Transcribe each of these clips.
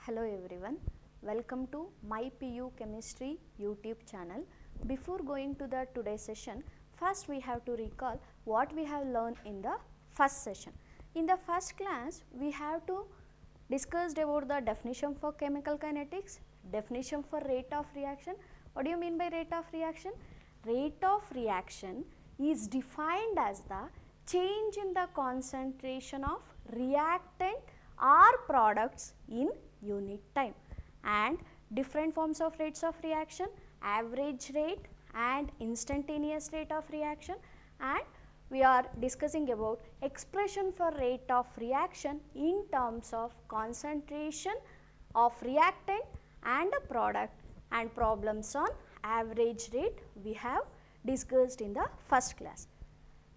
Hello everyone, welcome to My PU Chemistry YouTube channel. Before going to the today's session, first we have to recall what we have learned in the first session. In the first class, we have to discussed about the definition for chemical kinetics, definition for rate of reaction. What do you mean by rate of reaction? Rate of reaction is defined as the change in the concentration of reactant or products in unit time, and different forms of rates of reaction, average rate and instantaneous rate of reaction, and we are discussing about expression for rate of reaction in terms of concentration of reactant and a product, and problems on average rate we have discussed in the first class.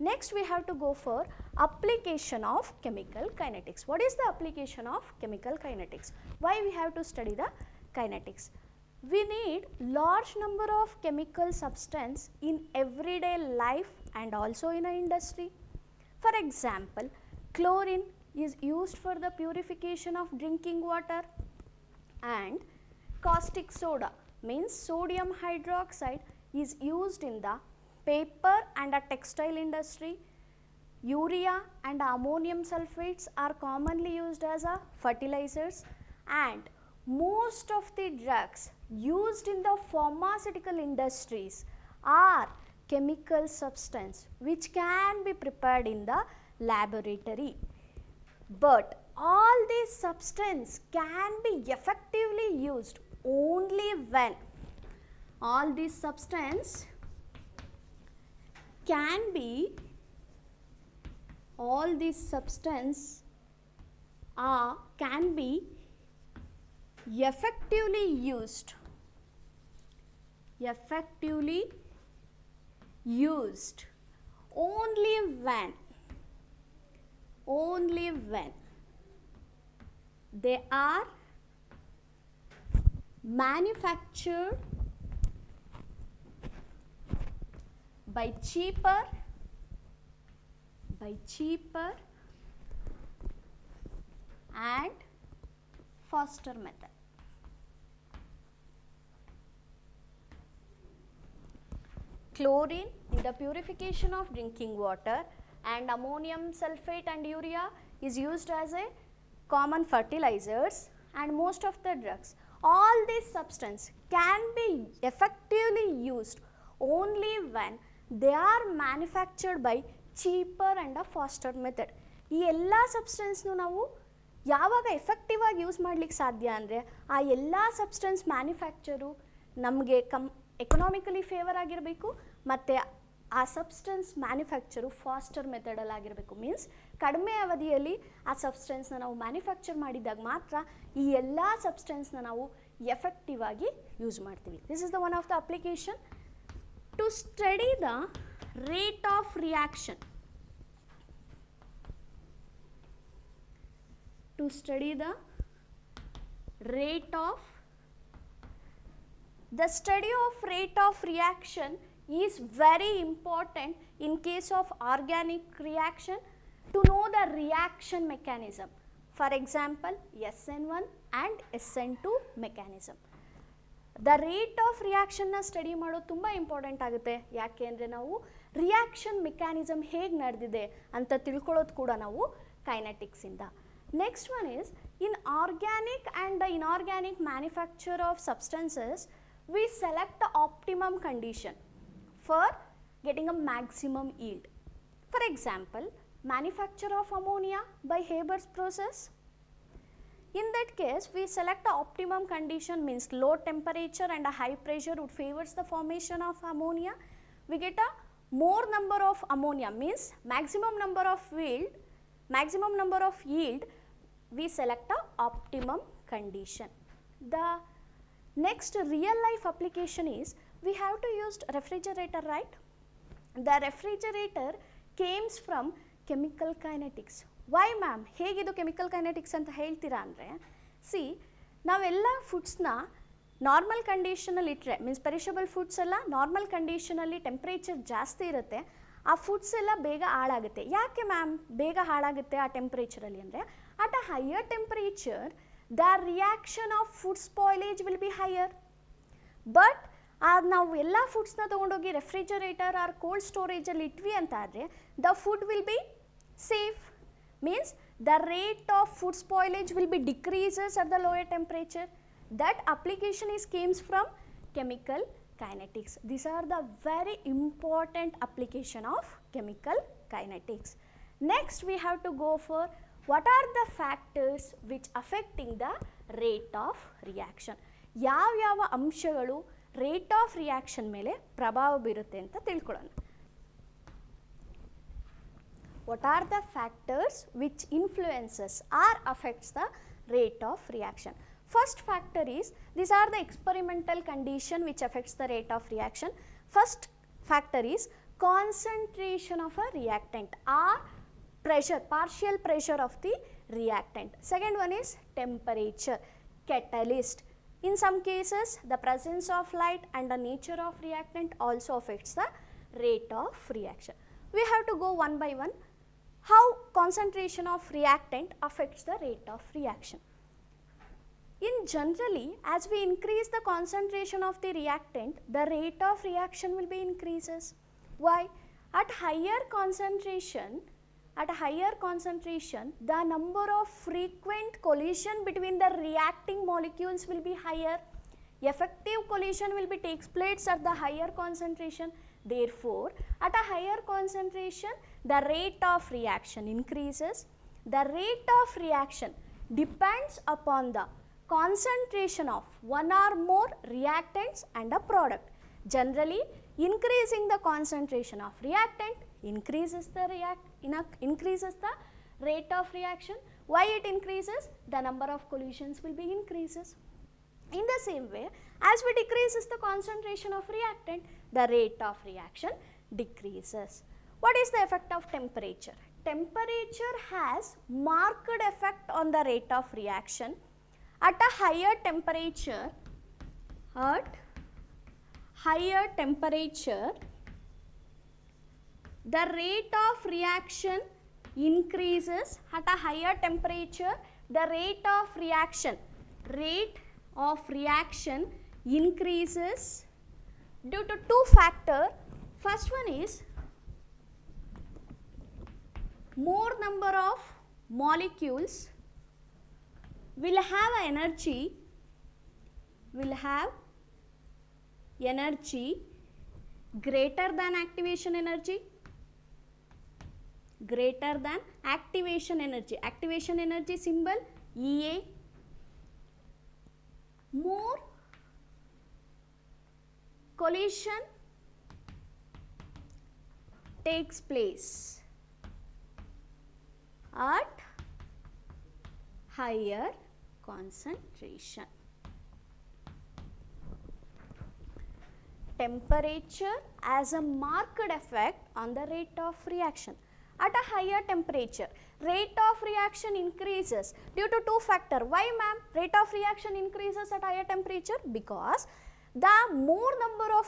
Next we have to go for application of chemical kinetics. What is the application of chemical kinetics? Why we have to study the kinetics? We need large number of chemical substance in everyday life and also in an industry. For example, chlorine is used for the purification of drinking water, and caustic soda means sodium hydroxide is used in the paper and a textile industry. Urea and ammonium sulfates are commonly used as a fertilizers, and most of the drugs used in the pharmaceutical industries are chemical substance which can be prepared in the laboratory. But all these substances can be effectively used only when all these substances can be effectively used only when they are manufactured by cheaper and faster method. Chlorine in the purification of drinking water, and ammonium sulfate and urea is used as a common fertilizers, and most of the drugs. All these substances can be effectively used only when they are manufactured by cheaper and a faster method. ಈ ಎಲ್ಲ ಸಬ್ಸ್ಟೆನ್ಸ್ನು ನಾವು ಯಾವಾಗ effective ಆಗಿ use ಮಾಡಲಿಕ್ಕೆ ಸಾಧ್ಯ ಅಂದರೆ ಆ ಎಲ್ಲ ಸಬ್ಸ್ಟೆನ್ಸ್ ಮ್ಯಾನುಫ್ಯಾಕ್ಚರು ನಮಗೆ ಎಕನಾಮಿಕಲಿ ಫೇವರ್ ಆಗಿರಬೇಕು, ಮತ್ತು ಆ ಸಬ್ಸ್ಟೆನ್ಸ್ ಮ್ಯಾನುಫ್ಯಾಕ್ಚರು ಫಾಸ್ಟರ್ ಮೆಥಡಲ್ಲಿ ಆಗಿರಬೇಕು. ಮೀನ್ಸ್ ಕಡಿಮೆ ಅವಧಿಯಲ್ಲಿ ಆ ಸಬ್ಸ್ಟೆನ್ಸ್ನ ನಾವು ಮ್ಯಾನುಫ್ಯಾಕ್ಚರ್ ಮಾಡಿದಾಗ ಮಾತ್ರ ಈ ಎಲ್ಲ ಸಬ್ಸ್ಟೆನ್ಸ್ನ ನಾವು ಎಫೆಕ್ಟಿವ್ ಆಗಿ ಯೂಸ್ ಮಾಡ್ತೀವಿ. This is the one of the application. To study the rate of reaction, the study of rate of reaction is very important in case of organic reaction to know the reaction mechanism. For example, SN1 and SN2 mechanism. The rate of ರಿಯಾಕ್ಷನ್ನ study ಮಾಡೋದು ತುಂಬ important ಆಗುತ್ತೆ. ಯಾಕೆ ಅಂದರೆ ನಾವು reaction mechanism ಹೇಗೆ ನಡೆದಿದೆ ಅಂತ ತಿಳ್ಕೊಳ್ಳೋದು ಕೂಡ ನಾವು ಕೈನೆಟಿಕ್ಸಿಂದ. Next one is in organic and the inorganic manufacture of substances we select the optimum condition for getting a maximum yield. For example, manufacture of ammonia by Haber's process. In that case, we select the optimum condition, means low temperature and a high pressure would favors the formation of ammonia. We get a more number of ammonia, means maximum number of yield, we select the optimum condition. The next real life application is we have to use refrigerator, right? The refrigerator comes from chemical kinetics. Why ma'am ಹೇಗಿದು chemical kinetics ಅಂತ ಹೇಳ್ತೀರಾ ಅಂದರೆ, ನಾವೆಲ್ಲ ಫುಡ್ಸ್ನ normal ಕಂಡೀಷನಲ್ಲಿ ಇಟ್ಟರೆ, means perishable foods ಎಲ್ಲ normal ಕಂಡೀಷನಲ್ಲಿ ಟೆಂಪ್ರೇಚರ್ ಜಾಸ್ತಿ ಇರುತ್ತೆ, ಆ ಫುಡ್ಸ್ ಎಲ್ಲ ಬೇಗ ಹಾಳಾಗುತ್ತೆ. ಯಾಕೆ ಮ್ಯಾಮ್ ಬೇಗ ಹಾಳಾಗುತ್ತೆ ಆ ಟೆಂಪ್ರೇಚರಲ್ಲಿ ಅಂದರೆ, at a higher temperature the reaction of food spoilage will be higher. But ನಾವು ಎಲ್ಲ ಫುಡ್ಸ್ನ ತೊಗೊಂಡೋಗಿ ರೆಫ್ರಿಜರೇಟರ್ ಆರ್ ಕೋಲ್ಡ್ ಸ್ಟೋರೇಜಲ್ಲಿ ಇಟ್ವಿ ಅಂತ ಆದರೆ the food will be safe. Means the rate of food spoilage will be decreases at the lower temperature. That application is comes from chemical kinetics. These are the very important application of chemical kinetics. Next we have to go for what are the factors which affecting the rate of reaction. ಯಾವ ಅಂಶಗಳು rate of reaction ಮೇಲೆ ಪ್ರಭಾವ ಬೀರುತ್ತೆ ಅಂತ ತಿಳ್ಕೊಳ್ಳೋಣ. What are the factors which influences or affects the rate of reaction? First factor is, these are the experimental condition which affects the rate of reaction. First factor is concentration of a reactant or pressure, partial pressure of the reactant. Second one is temperature, catalyst. In some cases the presence of light and the nature of reactant also affects the rate of reaction. We have to go one by one. How concentration of reactant affects the rate of reaction? In generally, as we increase the concentration of the reactant, the rate of reaction will be increases. Why? At higher concentration, the number of frequent collision between the reacting molecules will be higher. Effective collision will be takes place at the higher concentration. Therefore, at a higher concentration, the rate of reaction increases. The rate of reaction depends upon the concentration of one or more reactants and a product. Generally, increasing the concentration of reactant increases the rate of reaction. Why it increases? The number of collisions will be increases. In the same way, as we decreases the concentration of reactant, the rate of reaction decreases. What is the effect of temperature? Temperature has marked effect on the rate of reaction. At a higher temperature, the rate of reaction increases. At a higher temperature, the rate of reaction increases due to two factors. First one is more number of molecules will have energy greater than activation energy. Activation energy symbol EA. More collision takes place at higher concentration. Temperature as a marked effect on the rate of reaction. At a higher temperature, rate of reaction increases due to two factors. Why, ma'am? Rate of reaction increases at higher temperature because the more number of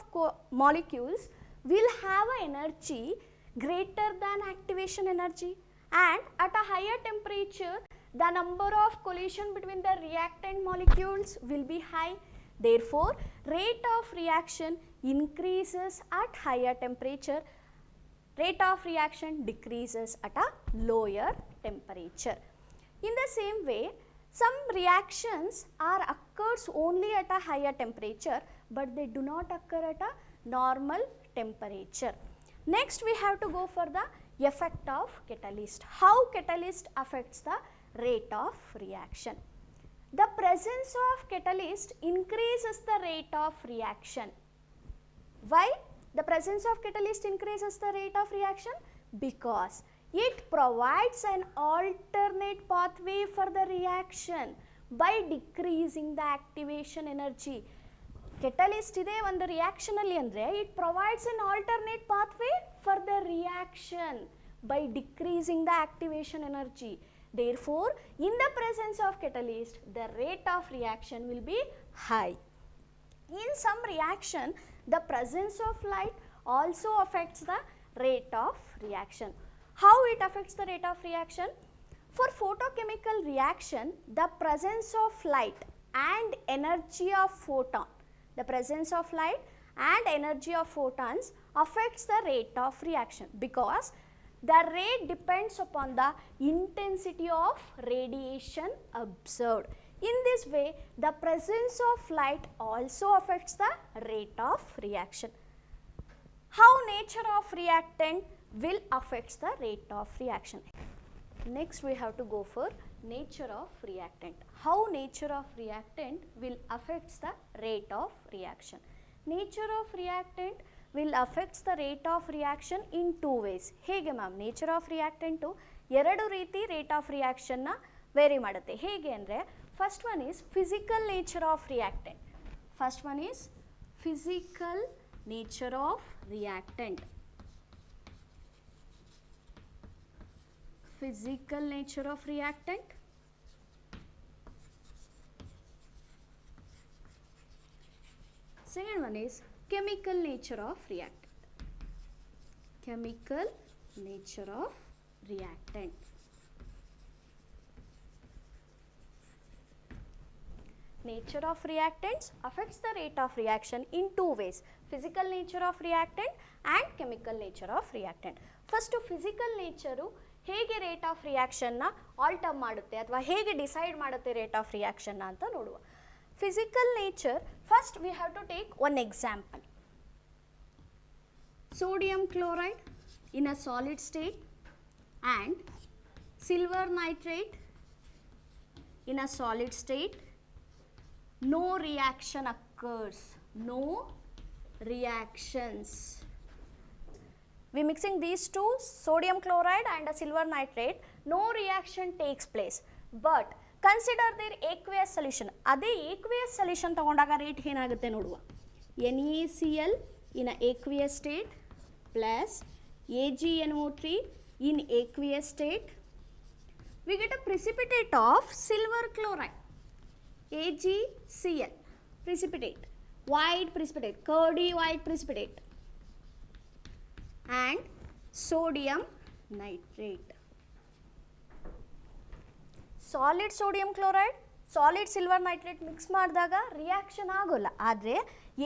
molecules will have an energy greater than activation energy, and at a higher temperature, the number of collision between the reactant molecules will be high. Therefore, rate of reaction increases at higher temperature. Rate of reaction decreases at a lower temperature. In the same way, some reactions occurs only at a higher temperature, but they do not occur at a normal temperature. Next, we have to go for the effect of catalyst. How catalyst affects the rate of reaction? The presence of catalyst increases the rate of reaction. Why the presence of catalyst increases the rate of reaction? Because it provides an alternate pathway for the reaction by decreasing the activation energy. Catalyst ide ಒಂದು reaction ಅಲ್ಲಿ ಅಂದ್ರೆ it provides an alternate pathway for the reaction by decreasing the activation energy. Therefore, in the presence of catalyst, the rate of reaction will be high. In some reaction, the presence of light also affects the rate of reaction. How it affects the rate of reaction? For photochemical reaction, the presence of light and energy of photon, the presence of light and energy of photons affects the rate of reaction because the rate depends upon the intensity of radiation observed. In this way, the presence of light also affects the rate of reaction. How nature of reactant will affect the rate of reaction? Next we have to go for nature of reactant. How nature of reactant will affect the rate of reaction? Nature of reactant will affect the rate of reaction in two ways. ಹೇಗೆ ma'am nature of reactant ಎರಡು ರೀತಿ rate of ರಿಯಾಕ್ಷನ್ನ very ಮಾಡುತ್ತೆ. ಹೇಗೆ ಅಂದರೆ first one is physical nature of reactant. First one is physical nature of reactant. Physical nature of reactant. Second one is chemical nature of reactant. Chemical nature of reactant. Nature of reactants affects the rate of reaction in two ways: physical nature of reactant and chemical nature of reactant. First, physical nature ಹೇಗೆ rate of ರಿಯಾಕ್ಷನ್ನ alter ಮಾಡುತ್ತೆ ಅಥವಾ ಹೇಗೆ decide ಮಾಡುತ್ತೆ rate of ರಿಯಾಕ್ಷನ್ನ ಅಂತ ನೋಡುವ. Physical nature, first we have to take one example. Sodium chloride in a solid state and silver nitrate in a solid state. No reaction occurs. No reactions. We mixing these two, sodium chloride and a silver nitrate, no reaction takes place. But consider their aqueous solution. ಅದೇ aqueous solution ತಗೊಂಡಾಗ rate ಏನಾಗುತ್ತೆ ನೋಡುವ. NaCl in a aqueous state plus AgNO3 in aqueous state, we get a precipitate of silver chloride, AgCl, precipitate, white precipitate, curdy white precipitate, and sodium nitrate. Solid sodium chloride, solid silver nitrate mix ಮಾಡಿದಾಗ reaction ಆಗೋಲ್ಲ. ಆದರೆ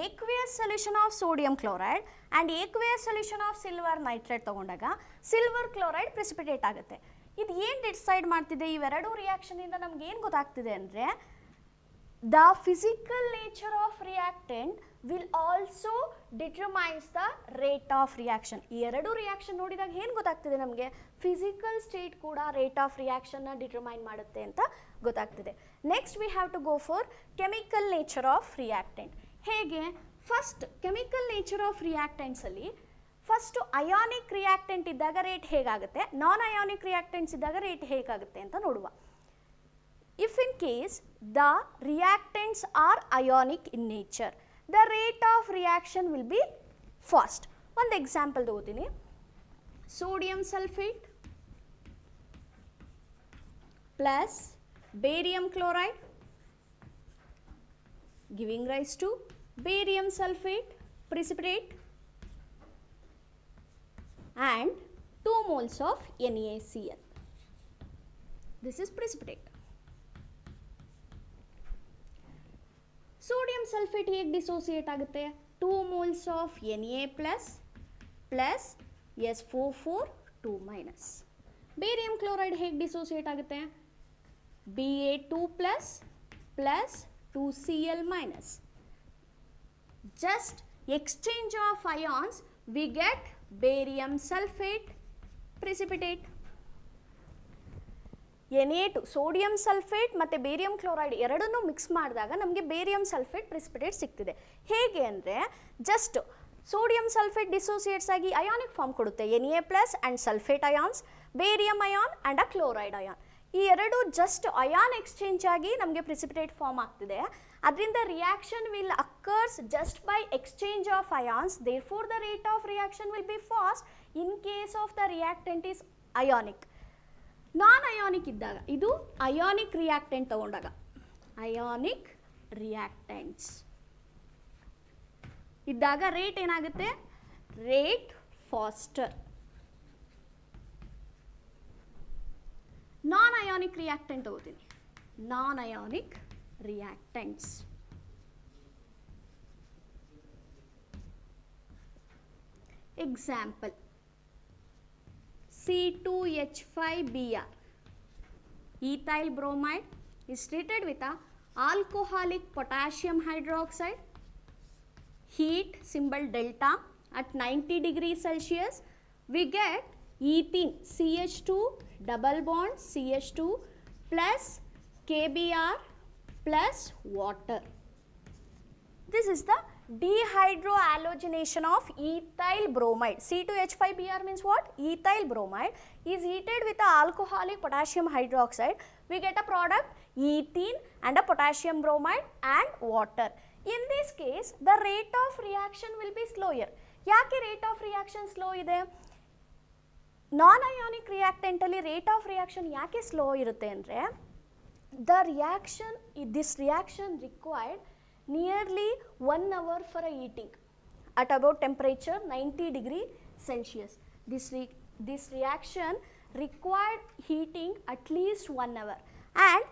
aqueous solution of sodium chloride and aqueous solution of silver nitrate ತಗೊಂಡಾಗ silver chloride precipitate ಆಗುತ್ತೆ. ಇದು ಏನು decide ಮಾಡ್ತಿದೆ? ಇವೆರಡೂ ರಿಯಾಕ್ಷನಿಂದ ನಮ್ಗೆ ಏನು ಗೊತ್ತಾಗ್ತಿದೆ ಅಂದರೆ the physical nature of reactant will also determines the rate of reaction. ಈ ಎರಡು ರಿಯಾಕ್ಷನ್ ನೋಡಿದಾಗ ಏನು ಗೊತ್ತಾಗ್ತಿದೆ ನಮಗೆ? ಫಿಸಿಕಲ್ ಸ್ಟೇಟ್ ಕೂಡ ರೇಟ್ ಆಫ್ ರಿಯಾಕ್ಷನ್ನ ಡಿಟರ್ಮೈನ್ ಮಾಡುತ್ತೆ ಅಂತ ಗೊತ್ತಾಗ್ತಿದೆ. Next we have to go for chemical nature of reactant. ಹೇಗೆ? ಫಸ್ಟ್ ಕೆಮಿಕಲ್ ನೇಚರ್ ಆಫ್ ರಿಯಾಕ್ಟೆಂಟ್ಸಲ್ಲಿ ಫಸ್ಟು ಅಯಾನಿಕ್ ರಿಯಾಕ್ಟೆಂಟ್ ಇದ್ದಾಗ ರೇಟ್ ಹೇಗಾಗುತ್ತೆ, ನಾನ್ ಅಯಾನಿಕ್ ರಿಯಾಕ್ಟೆಂಟ್ಸ್ ಇದ್ದಾಗ ರೇಟ್ ಹೇಗಾಗುತ್ತೆ ಅಂತ ನೋಡುವ. If in case the reactants are ionic in nature, the rate of reaction will be fast. One example ತಗೋತೀನಿ. Sodium sulfate plus barium chloride giving rise to barium sulfate precipitate and 2 moles of NaCl. This is precipitate. Sodium sulphate ಹೇಗೆ dissociate ಆಗುತ್ತೆ? 2 moles of Na plus plus SO4 2 minus. Barium chloride ಹೇಗೆ dissociate ಆಗುತ್ತೆ? Ba2 plus plus 2Cl minus. Just exchange of ions we get barium sulphate precipitate. Na2 sodium sulphate ಮತ್ತು barium chloride ಎರಡನ್ನೂ mix ಮಾಡಿದಾಗ ನಮಗೆ barium sulphate precipitate ಸಿಗ್ತಿದೆ. ಹೇಗೆ ಅಂದರೆ just sodium sulphate ಡಿಸೋಸಿಯೇಟ್ಸ್ ಆಗಿ ionic form ಕೊಡುತ್ತೆ. Na plus and sulphate ions, barium ion and a chloride ion. ಈ ಎರಡು ಜಸ್ಟ್ ಅಯಾನ್ ಎಕ್ಸ್ಚೇಂಜ್ ಆಗಿ ನಮಗೆ ಪ್ರಿಸಿಪಿಟೇಟ್ ಫಾರ್ಮ್ ಆಗ್ತಿದೆ. ಅದರಿಂದ reaction will occurs just by exchange of ions. Therefore the rate of reaction will be fast in case of the reactant is ionic. Non ionic ಇದ್ದಾಗ, ಇದು ionic reactant ತಗೊಂಡಾಗ, ionic reactants ಇದ್ದಾಗ rate ಏನಾಗುತ್ತೆ? Rate faster. Non ionic reactant ತಗೋತೀನಿ. Non ionic reactants. Example, C2H5Br, ethyl bromide is treated with a alcoholic potassium hydroxide, heat symbol delta at 90 degrees Celsius, we get ethene CH2 double bond CH2 plus KBr plus water. This is the dehydrohalogenation of ethyl bromide. C2H5Br means what? Ethyl bromide is heated with a alcoholic potassium hydroxide. We get a product ethene and a potassium bromide and water. In this case, the rate of reaction will be slower. ಯಾಕೆ rate of reaction slow ಇದೆ? Non-ionic reactant ಅಲ್ಲಿ rate of reaction ಯಾಕೆ slow ಇರುತ್ತೆ ಅಂದರೆ, this reaction required nearly 1 hour for a heating at about temperature 90 degree Celsius. This reaction required heating at least 1 hour, and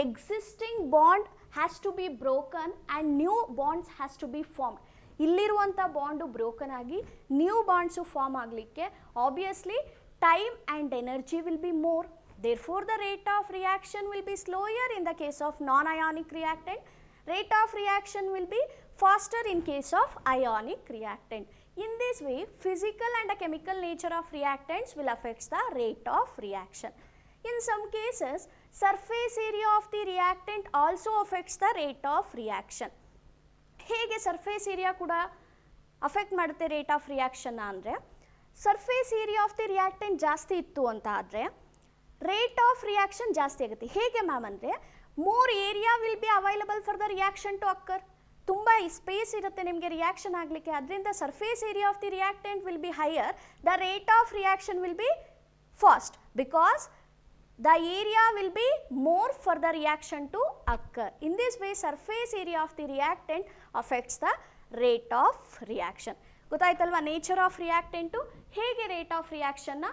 existing bond has to be broken and new bonds has to be formed. ಇಲ್ಲಿರುವಂಥ bond broken ಆಗಿ new bonds form ಆಗಲಿಕ್ಕೆ obviously time and energy will be more. Therefore, the rate of reaction will be slower in the case of non-ionic reactant. Rate of reaction will be faster in case of ionic reactant. In this way, physical and chemical nature of reactants will affect the rate of reaction. In some cases, surface area of the reactant also affects the rate of reaction. ಹೇಗೆ surface area ಕೂಡ affect ಮಾಡುತ್ತೆ rate of reaction ಅಂದರೆ, surface area of the reactant ಜಾಸ್ತಿ ಇತ್ತು ಅಂತ ಆದರೆ rate of reaction ಜಾಸ್ತಿ ಆಗುತ್ತೆ. ಹೇಗೆ ಮ್ಯಾಮ್ ಅಂದರೆ, more area will be available for the reaction to occur. ತುಂಬ ಸ್ಪೇಸ್ ಇರುತ್ತೆ ನಿಮಗೆ ರಿಯಾಕ್ಷನ್ ಆಗಲಿಕ್ಕೆ, ಅದರಿಂದ surface area of the reactant will be higher, the rate of reaction will be fast because the area will be more for the reaction to occur. In this way, surface area of the reactant affects the rate of reaction. ಗೊತ್ತಾಯ್ತಲ್ವಾ nature of reactant ಹೇಗೆ rate of ರಿಯಾಕ್ಷನ್ನ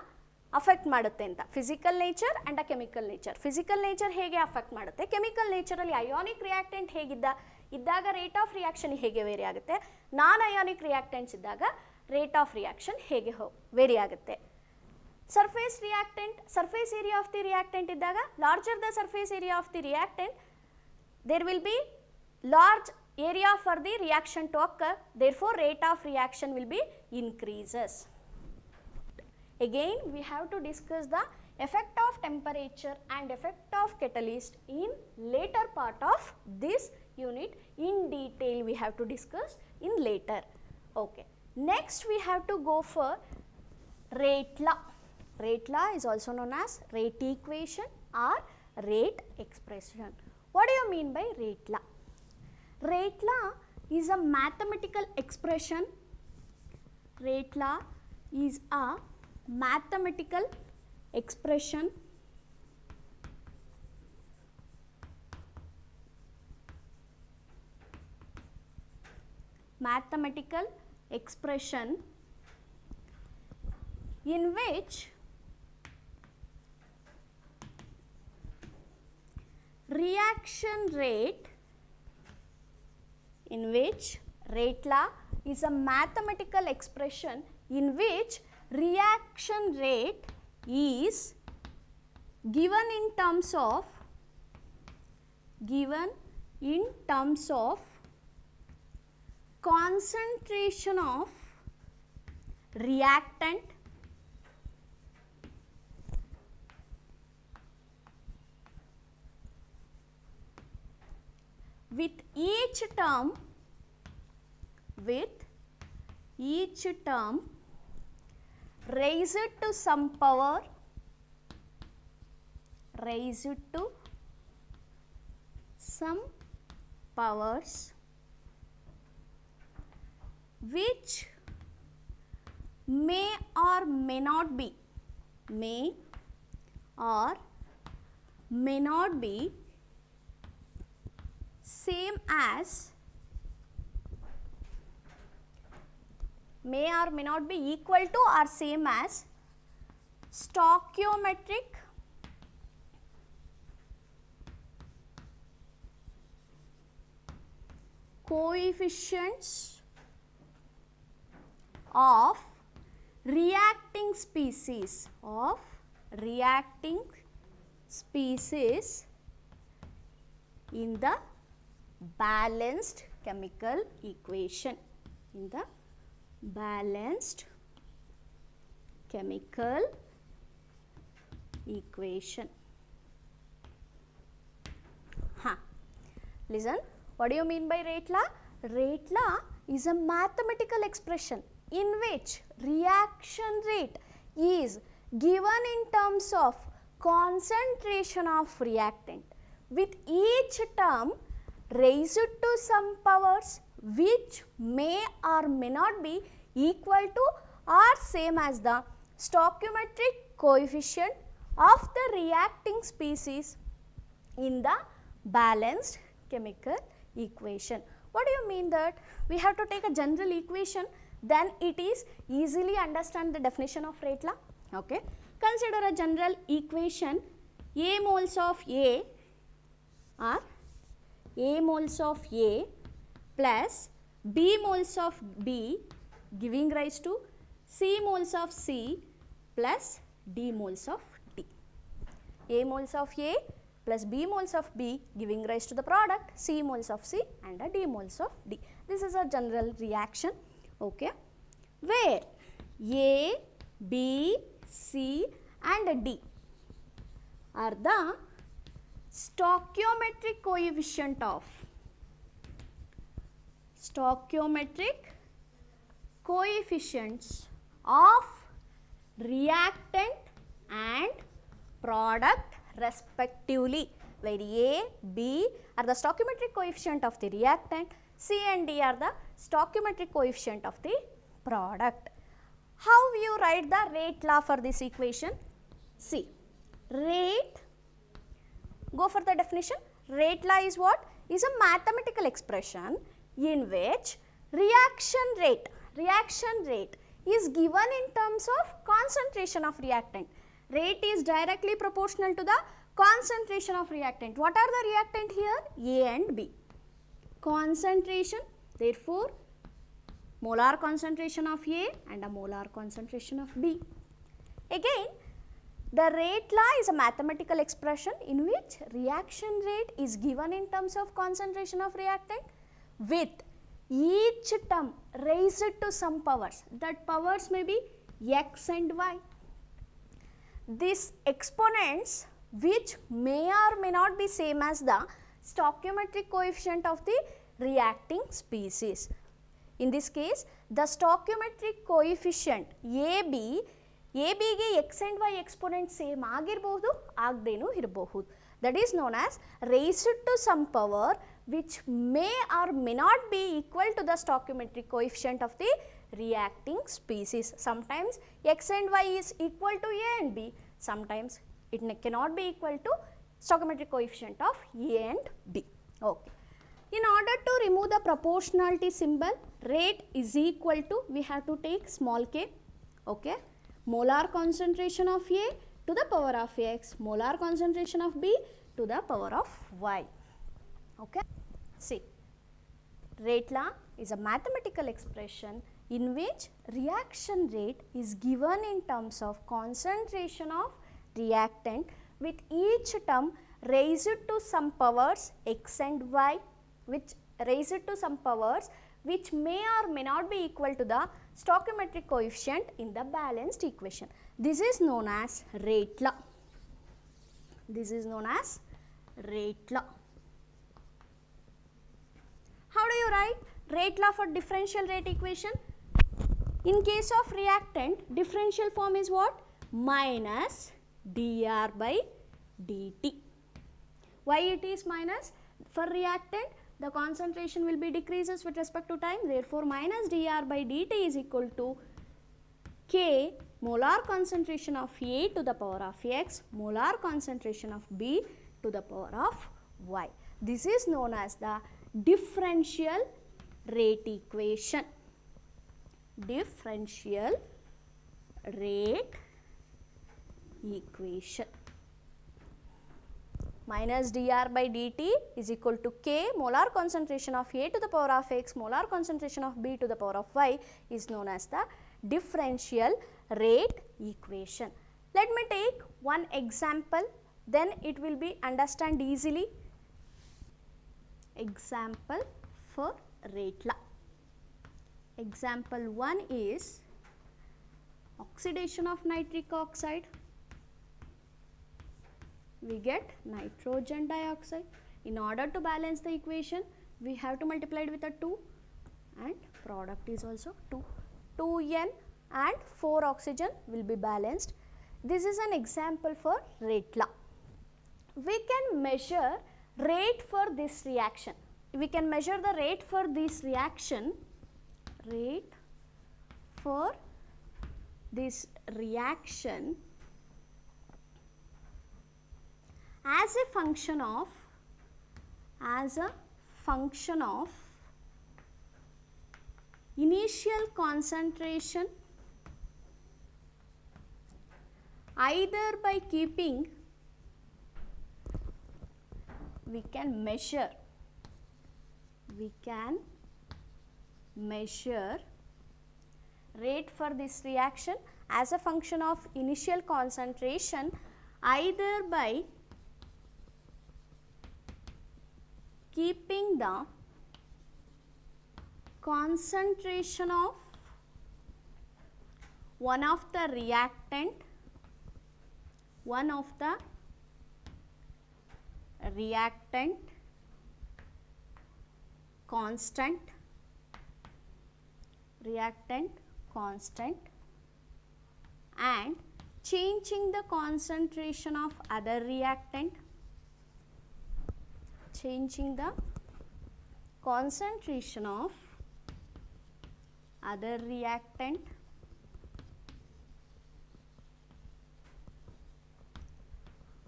affect ಮಾಡುತ್ತೆ ಅಂತ. Physical nature and chemical nature. Physical nature ಹೇಗೆ affect ಮಾಡುತ್ತೆ, chemical ನೇಚರಲ್ಲಿ ionic reactant ಇದ್ದಾಗ rate of reaction ಹೇಗೆ ವೇರಿ ಆಗುತ್ತೆ, ನಾನ್ ಅಯಾನಿಕ್ ರಿಯಾಕ್ಟೆಂಟ್ಸ್ ಇದ್ದಾಗ ರೇಟ್ ಆಫ್ ರಿಯಾಕ್ಷನ್ ಹೇಗೆ ವೇರಿ ಆಗುತ್ತೆ. Surface reactant, surface area of the reactant iddaga, larger the surface area of the reactant, there will be large area for the reaction to occur, therefore rate of reaction will be increases. Again we have to discuss the effect of temperature and effect of catalyst in later part of this unit. In detail we have to discuss in later. Okay, next we have to go for rate law. Rate law is also known as rate equation or rate expression. What do you mean by rate law? Rate law is a mathematical expression. Rate law is a mathematical expression in which rate law is a mathematical expression in which reaction rate is given in terms of concentration of reactant with each term raised to some power, powers which may or may not be same as, may or may not be equal to or same as stoichiometric coefficients of reacting species in the balanced chemical equation, in the balanced chemical equation. Listen, what do you mean by rate law? Rate law is a mathematical expression in which reaction rate is given in terms of concentration of reactant, with each term raised to some powers which may or may not be equal to or same as the stoichiometric coefficient of the reacting species in the balanced chemical equation. What do you mean that? We have to take a general equation, then it is easily understand the definition of rate law. Okay. Consider a general equation. A moles of A are A moles of A plus B moles of B giving rise to C moles of C plus D moles of D. A moles of A plus B moles of B giving rise to the product C moles of C and D moles of D. This is a general reaction, okay, where A, B, C and D are the stoichiometric coefficient of coefficients of reactant and product respectively, where A, B are the stoichiometric coefficient of the reactant, C and D are the stoichiometric coefficient of the product. How you write the rate law for this equation? See, rate, go for the definition. Rate law is what? Is a mathematical expression in which reaction rate is given in terms of concentration of reactant. Rate is directly proportional to the concentration of reactant. What are the reactant here? A and B. Concentration, therefore, molar concentration of A and a molar concentration of B. Again, the rate law is a mathematical expression in which reaction rate is given in terms of concentration of reactant with each term raised to some powers. That powers may be X and Y. These exponents which may or may not be same as the stoichiometric coefficient of the reacting species. In this case, the stoichiometric coefficient AB ಗೆ X and Y exponent same ಆಗಿರಬಹುದು, ಆಗದೇನೂ ಇರಬಹುದು. That is known as raised to some power which may or may not be equal to the stoichiometric coefficient of the reacting species. Sometimes X and Y is equal to A and B. Sometimes it cannot be equal to stoichiometric coefficient of A and B. Okay. In order to remove the proportionality symbol, rate is equal to, we have to take small k, okay, molar concentration of A to the power of X, molar concentration of B to the power of Y. Okay. See, rate law is a mathematical expression in which reaction rate is given in terms of concentration of reactant with each term raised to some powers X and Y, which raised to some powers which may or may not be equal to the stoichiometric coefficient in the balanced equation. This is known as rate law. This is known as rate law. How do you write rate law for differential rate equation? In case of reactant, differential form is what? Minus dr by dt. Why it is minus? For reactant, the concentration will be decreases with respect to time. Therefore, minus dr by dt is equal to k molar concentration of A to the power of X, molar concentration of B to the power of Y. This is known as the differential rate equation. Differential rate equation. minus dr by dt is equal to K, molar concentration of A to the power of x, molar concentration of B to the power of y is known as the differential rate equation. Let me take one example, then it will be understand easily. Example for rate law. Example 1 is oxidation of nitric oxide. We get nitrogen dioxide. In order to balance the equation, we have to multiply it with a 2 and product is also 2. 2n and 4 oxygen will be balanced. This is an example for rate law. We can measure rate for this reaction. We can measure the rate for this reaction. Rate for this reaction as a function of initial concentration, either by keeping, we can measure rate for this reaction as a function of initial concentration, either by keeping the concentration of one of the reactant constant and changing the concentration of other reactant,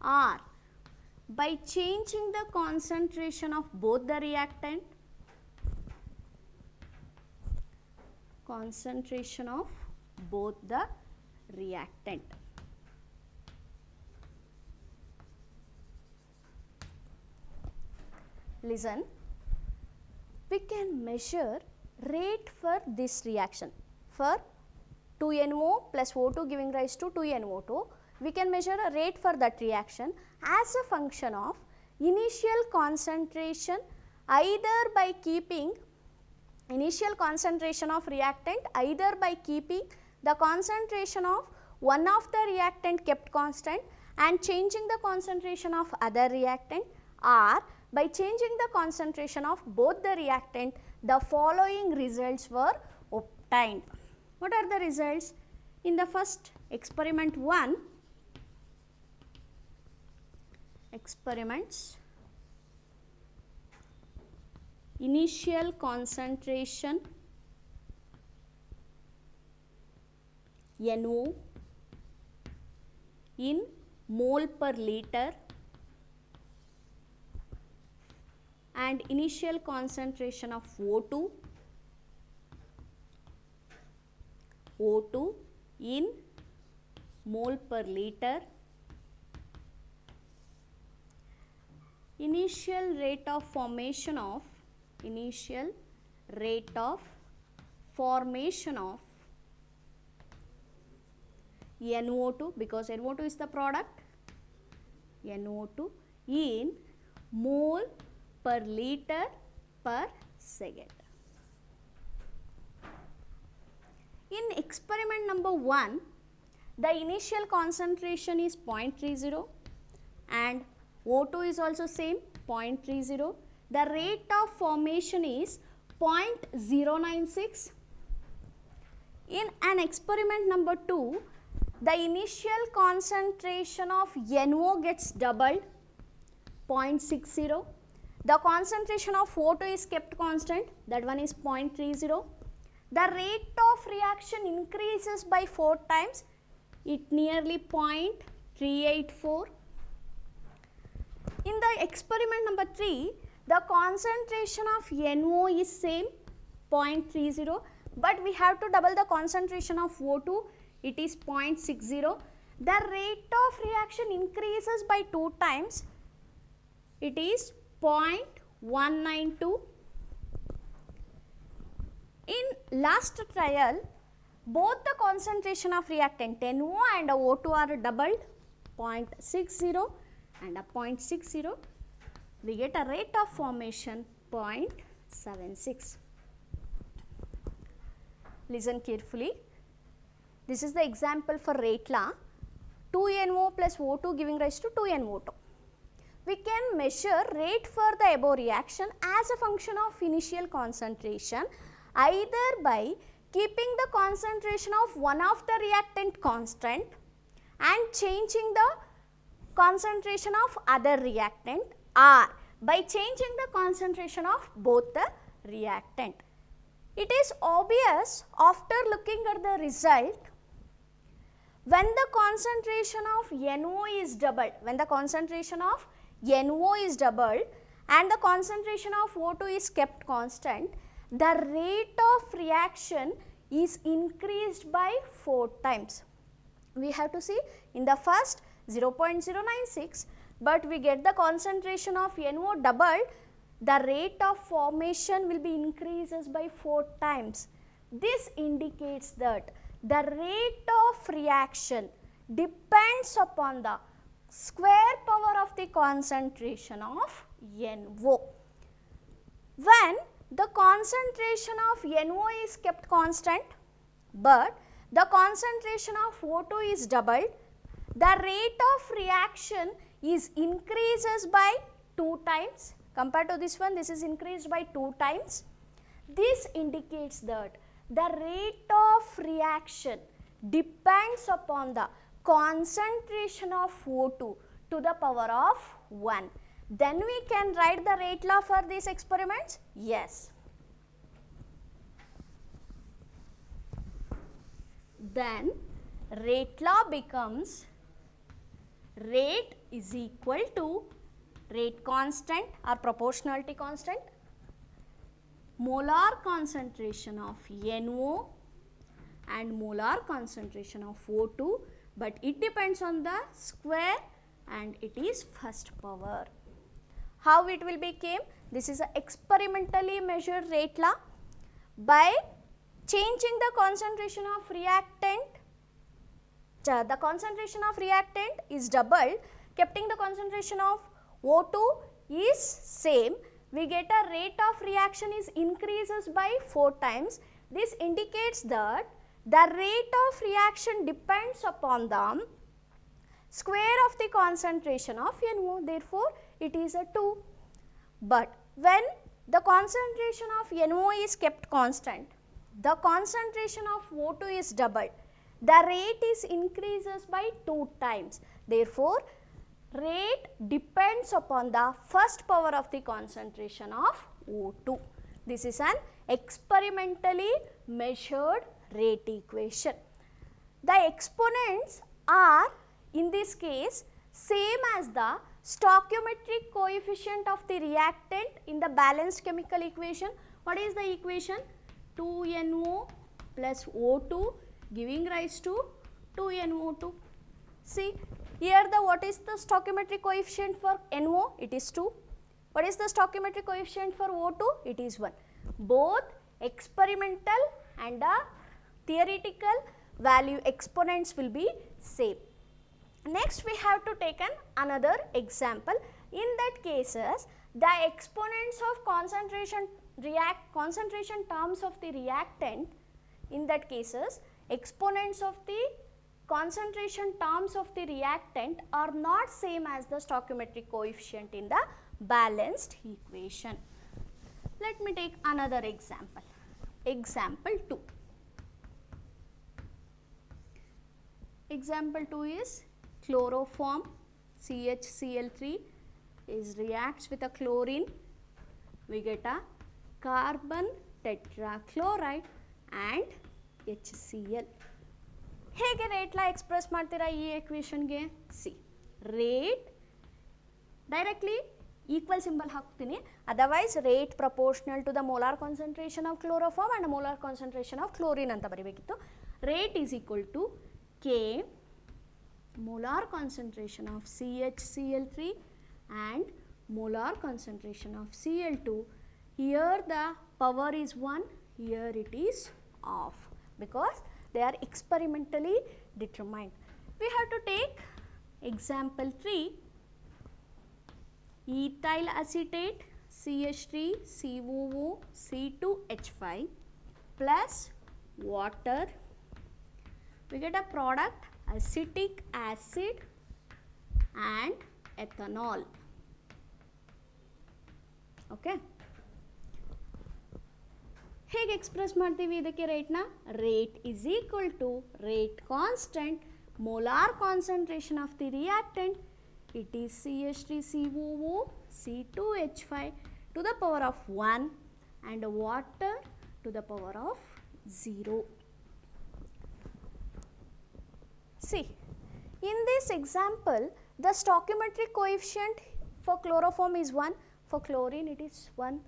or by changing the concentration of both the reactant, Listen, we can measure rate for this reaction. For 2NO plus O2 giving rise to 2NO2, we can measure a rate for that reaction as a function of initial concentration, either by keeping initial concentration of reactant, either by keeping the concentration of one of the reactant kept constant and changing the concentration of other reactant, or by changing the concentration of both the reactant. The following results were obtained. What are the results? In the first experiment 1, initial concentration NO in mole per liter and initial concentration of O2 in mole per liter, initial rate of formation of NO2, because NO2 is the product, NO2 in mole per liter per second. In experiment number 1, the initial concentration is 0.30 and O2 is also same 0.30. The rate of formation is 0.096. In an experiment number 2, the initial concentration of NO gets doubled 0.60. The concentration of O2 is kept constant, that one is 0.30. The rate of reaction increases by 4 times, it nearly 0.384. In the experiment number 3, the concentration of NO is same 0.30, but we have to double the concentration of O2, it is 0.60. The rate of reaction increases by 2 times, it is 0.192. In last trial, both the concentration of reactant NO and O2 are doubled, 0.60 and a 0.60. We get a rate of formation 0.76. Listen carefully. This is the example for rate law. 2NO plus O2 giving rise to 2NO2. We can measure rate for the above reaction as a function of initial concentration, either by keeping the concentration of one of the reactant constant and changing the concentration of other reactant, or by changing the concentration of both the reactant. It is obvious after looking at the result, when the concentration of NO is doubled, and the concentration of O2 is kept constant, the rate of reaction is increased by 4 times. We have to see in the first 0.096, but we get the concentration of NO doubled, the rate of formation will be increases by 4 times. This indicates that the rate of reaction depends upon the square power of the concentration of NO. When the concentration of NO is kept constant, but the concentration of O2 is doubled, the rate of reaction is increases by 2 times. Compared to this one, this is increased by 2 times. This indicates that the rate of reaction depends upon the concentration of O2 to the power of 1. Then we can write the rate law for these experiments? Yes. Then rate law becomes rate is equal to rate constant or proportionality constant, molar concentration of NO and molar concentration of O2, but it depends on the square and it is first power. How it will become? This is a experimentally measured rate law. By changing the concentration of reactant, the concentration of reactant is doubled, keeping the concentration of O2 is same, we get a rate of reaction is increases by 4 times. This indicates that the rate of reaction depends upon the square of the concentration of NO, therefore it is a 2. But when the concentration of NO is kept constant, the concentration of O2 is doubled, the rate is increases by 2 times. Therefore, rate depends upon the first power of the concentration of O2. This is an experimentally measured rate equation. The exponents are in this case same as the stoichiometric coefficient of the reactant in the balanced chemical equation. What is the equation? 2NO plus O2 giving rise to 2NO2. See here, what is the stoichiometric coefficient for NO? It is 2. What is the stoichiometric coefficient for O2? It is 1. Both experimental and theoretical value exponents will be same. Next we have to take another example. In that cases, the exponents of concentration terms of the reactant, in that cases exponents of the concentration terms of the reactant are not same as the stoichiometric coefficient in the balanced equation. Let me take another example. Example 2. Example 2 is chloroform CHCl3 is reacts with a chlorine, we get a carbon tetrachloride and HCl. ಹೇಗೆ rate law express ಮಾಡ್ತೀರಾ ಈ ಎಕ್ವೇಷನ್ಗೆ? See rate directly equal symbol ಹಾಕ್ತೀನಿ, otherwise rate proportional to the molar concentration of chloroform and molar concentration of chlorine ಅಂತ ಬರೀಬೇಕಿತ್ತು. Rate is equal to K molar concentration of CHCl3 and molar concentration of Cl2. Here the power is 1, here it is off, because they are experimentally determined. We have to take example 3, ethyl acetate CH3COO C2H5 plus water. We get a product acetic acid and ethanol. Okay. ಹೇಗೆ express ಮಾಡ್ತೀವಿ ಇದಕ್ಕೆ ರೇಟ್ನ? Rate is equal to rate constant molar concentration of the reactant. It is CH3COO C2H5 to the power of 1 and water to the power of 0. See, in this example, the stoichiometric coefficient for chloroform is 1, for chlorine it is 1,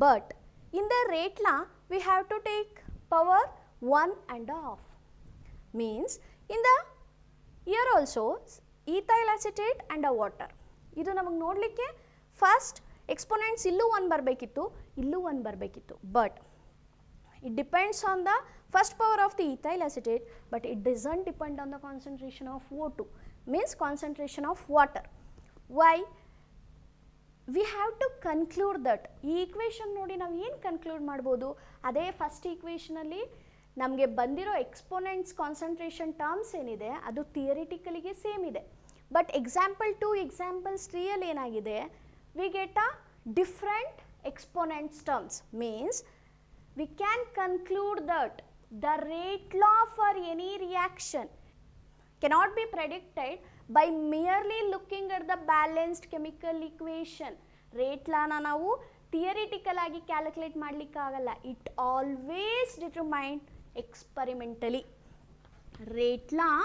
but in the rate law we have to take power 1 and half. Means in the here also ethyl acetate and a water. ಇದು ನಮಗೆ ನೋಡಲಿಕ್ಕೆ first exponents ಇಲ್ಲೂ 1 ಬರಬೇಕಿತ್ತು, ಇಲ್ಲೂ 1 ಬರಬೇಕಿತ್ತು, but it depends on the first power of the ethyl acetate, but it doesn't depend on the concentration of O2, means concentration of water. Why? We have to conclude that ಈ equation ನೋಡಿ ನಾವು ಏನು conclude ಮಾಡ್ಬೋದು, ಅದೇ first ಈಕ್ವೇಷನಲ್ಲಿ ನಮಗೆ ಬಂದಿರೋ exponents concentration terms ಏನಿದೆ ಅದು ಥಿಯರಿಟಿಕಲಿಗೆ ಸೇಮ್ ಇದೆ, ಬಟ್ ಎಕ್ಸಾಂಪಲ್ 2 ಎಕ್ಸಾಂಪಲ್ಸ್ 3 ಏನಾಗಿದೆ, we get a different exponents terms. Means we can conclude that the rate law for any reaction cannot be predicted by merely looking at the balanced chemical equation. Rate law na ನಾವು theoretical ಆಗಿ calculate ಮಾಡಲಿಕ್ಕೆ ಆಗಲ್ಲ, it always determined experimentally. Rate law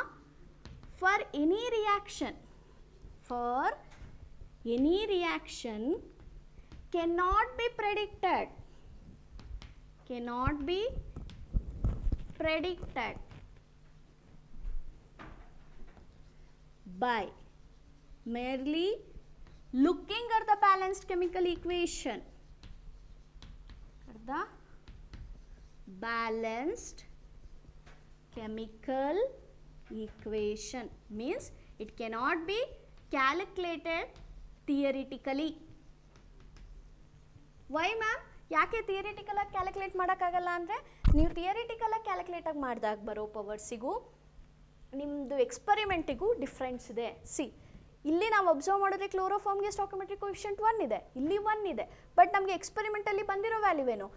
for any reaction cannot be predicted by merely looking at the balanced chemical equation. The balanced chemical equation means it cannot be calculated theoretically. Why ma'am? ಯಾಕೆ theoretical ಆಗಿ calculate ಮಾಡೋಕ್ಕಾಗಲ್ಲ ಅಂದರೆ, ನೀವು theoretical ಆಗಿ calculate ಆಗಿ ಮಾಡಿದಾಗ ಬರೋ ಪವರ್ಸಿಗೂ ನಿಮ್ಮದು ಎಕ್ಸ್ಪರಿಮೆಂಟಿಗೂ ಡಿಫ್ರೆನ್ಸ್ ಇದೆ. ಸಿ, ಇಲ್ಲಿ ನಾವು ಅಬ್ಸರ್ವ್ ಮಾಡಿದ್ರೆ ಕ್ಲೋರೋಫಾರ್ಮ್ಗೆ ಸ್ಟಾಯ್ಕಿಯೋಮೆಟ್ರಿಕ್ ಕೋಎಫಿಷಿಯೆಂಟ್ 1 ಇದೆ, ಇಲ್ಲಿ 1 ಇದೆ, ಬಟ್ ನಮಗೆ ಎಕ್ಸ್ಪರಿಮೆಂಟಲ್ಲಿ ಬಂದಿರೋ ವ್ಯಾಲ್ಯೂ ಏನು?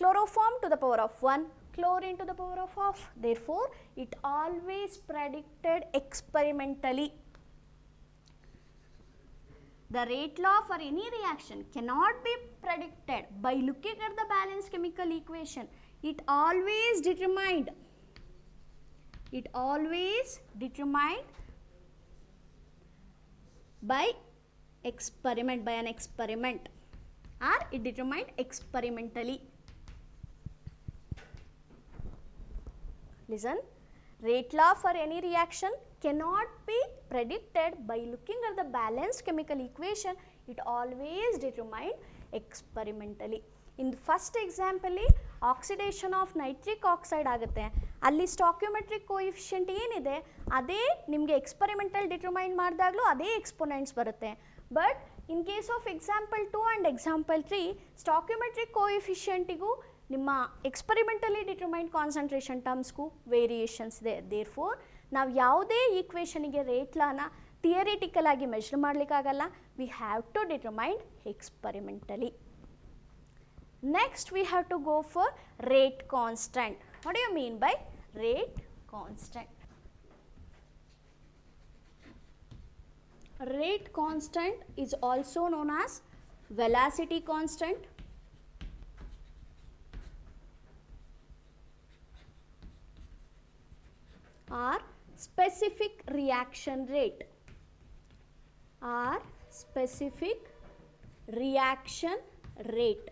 Chloroform to the power of 1, chlorine to the power of half. Therefore, it always predicted experimentally. The rate law for any reaction cannot be predicted by looking at the balanced chemical equation. It always determined by experiment, by an experiment, or it determined experimentally. Listen, rate law for any reaction cannot be predicted by looking at the balanced chemical equation. It always determined experimentally. In the first example, oxidation of nitric oxide ಆಗುತ್ತೆ, ಅಲ್ಲಿ stoichiometric coefficient ಏನಿದೆ ಅದೇ ನಿಮಗೆ experimental determine ಮಾಡಿದಾಗಲೂ ಅದೇ exponents ಬರುತ್ತೆ. But in case of example 2 and example 3, stoichiometric ಕೋಎಫಿಷಿಯೆಂಟಿಗೂ ನಿಮ್ಮ experimentally determined concentration ಟರ್ಮ್ಸ್ಗೂ ವೇರಿಯೇಷನ್ಸ್ ಇದೆ. ದೇರ್ಫೋರ್ ನಾವು ಯಾವುದೇ ಈಕ್ವೇಷನಿಗೆ ರೇಟ್ ಲಾನ ಥಿಯರಿಟಿಕಲ್ ಆಗಿ ಮೆಷರ್ ಮಾಡಲಿಕ್ಕಾಗಲ್ಲ, we have to determine experimentally. Next we have to go for rate constant. What do you mean by rate constant? Rate constant is also known as velocity constant, or specific reaction rate, or specific reaction rate.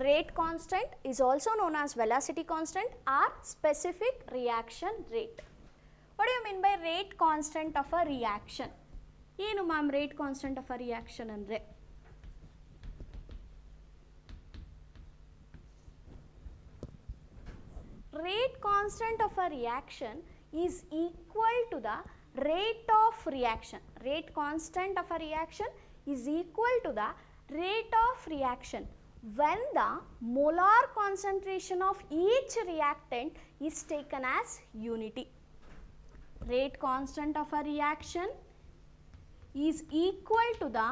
Rate constant is also known as velocity constant or specific reaction rate. What do you mean by rate constant of a reaction? ಏನು ma'am rate constant of a reaction ಅಂದರೆ? Rate constant of a reaction is equal to the rate of reaction. Rate constant of a reaction is equal to the rate of reaction when the molar concentration of each reactant is taken as unity. Rate constant of a reaction is equal to the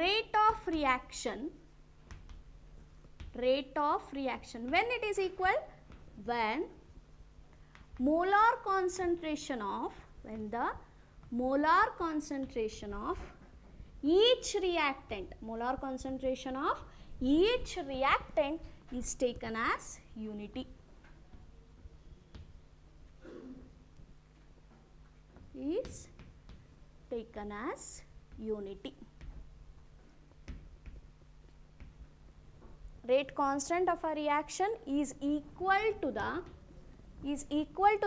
rate of reaction. Rate of reaction. When it is equal? When molar concentration of, when the molar concentration of each reactant, molar concentration of each reactant is taken as unity. Is taken as unity. Rate constant of a reaction is equal to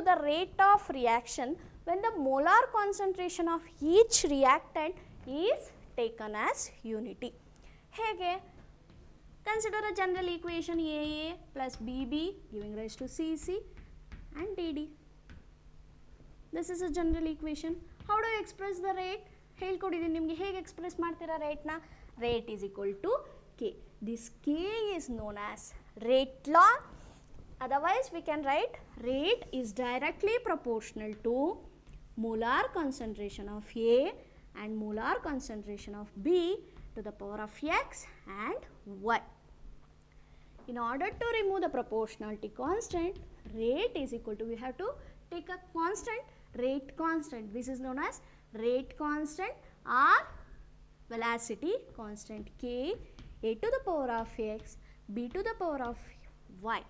the rate of reaction when the molar concentration of each reactant is taken as unity. Hege? Consider a general equation AA plus BB giving rise to CC and DD. This is a general equation. How do you express the rate? ಹೇಳ್ಕೊಡಿದ್ದೀನಿ ನಿಮಗೆ ಹೇಗೆ express ಮಾಡ್ತೀರಾ ರೇಟ್ನ? Rate is equal to K. This K is known as rate law. Otherwise, we can write rate is directly proportional to molar concentration of A and molar concentration of B to the power of X and Y. In order to remove the proportionality constant, rate is equal to, we have to take a constant, rate constant. This is known as rate constant or velocity constant K, A to the power of X, B to the power of Y.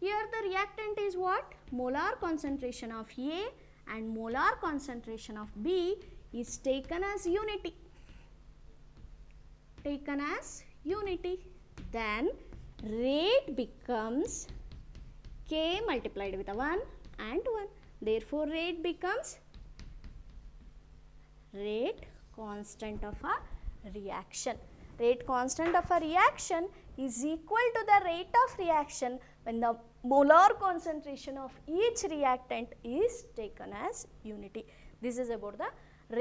Here the reactant is what? Molar concentration of A and molar concentration of B is taken as unity. Taken as unity. Then rate becomes K multiplied with a 1 and 1. Therefore, rate becomes rate constant of a reaction. Rate constant of a reaction is equal to the rate of reaction when the molar concentration of each reactant is taken as unity. This is about the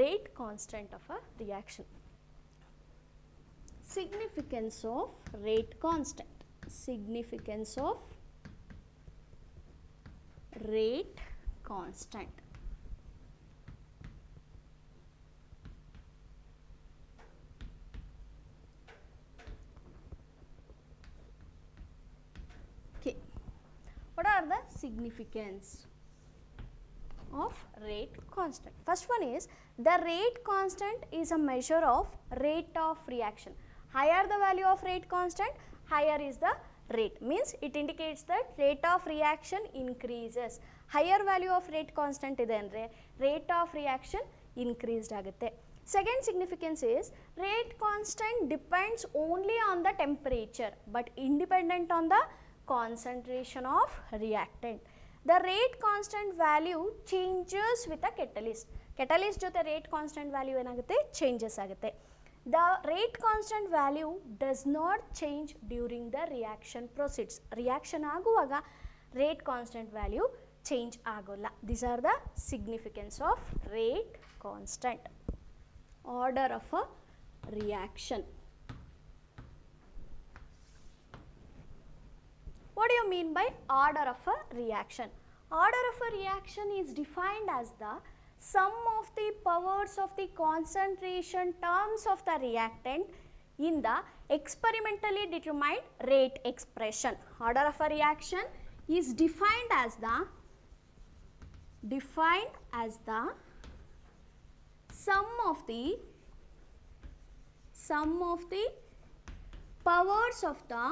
rate constant of a reaction. Significance of rate constant. Significance of rate constant. Okay. What are the significance of rate constant? First one is the rate constant is a measure of rate of reaction. Higher the value of rate constant, higher is the rate. Means it indicates that rate of reaction increases. Higher value of rate constant ಇದೆ ಅಂದರೆ rate of reaction increased ಆಗುತ್ತೆ. Second significance is rate constant depends only on the temperature but independent on the concentration of reactant. The rate constant value changes with a catalyst. Catalyst ಜೊತೆ rate constant value ಏನಾಗುತ್ತೆ? Changes ಆಗುತ್ತೆ. The rate constant value does not change during the reaction proceeds. Reaction ಆಗುವಾಗ rate constant value change ಆಗೋಲ್ಲ. These are the significance of rate constant. Order of a reaction. What do you mean by order of a reaction? Order of a reaction is defined as the sum of the powers of the concentration terms of the reactant in the experimentally determined rate expression. Order of a reaction is defined as the sum of the powers of the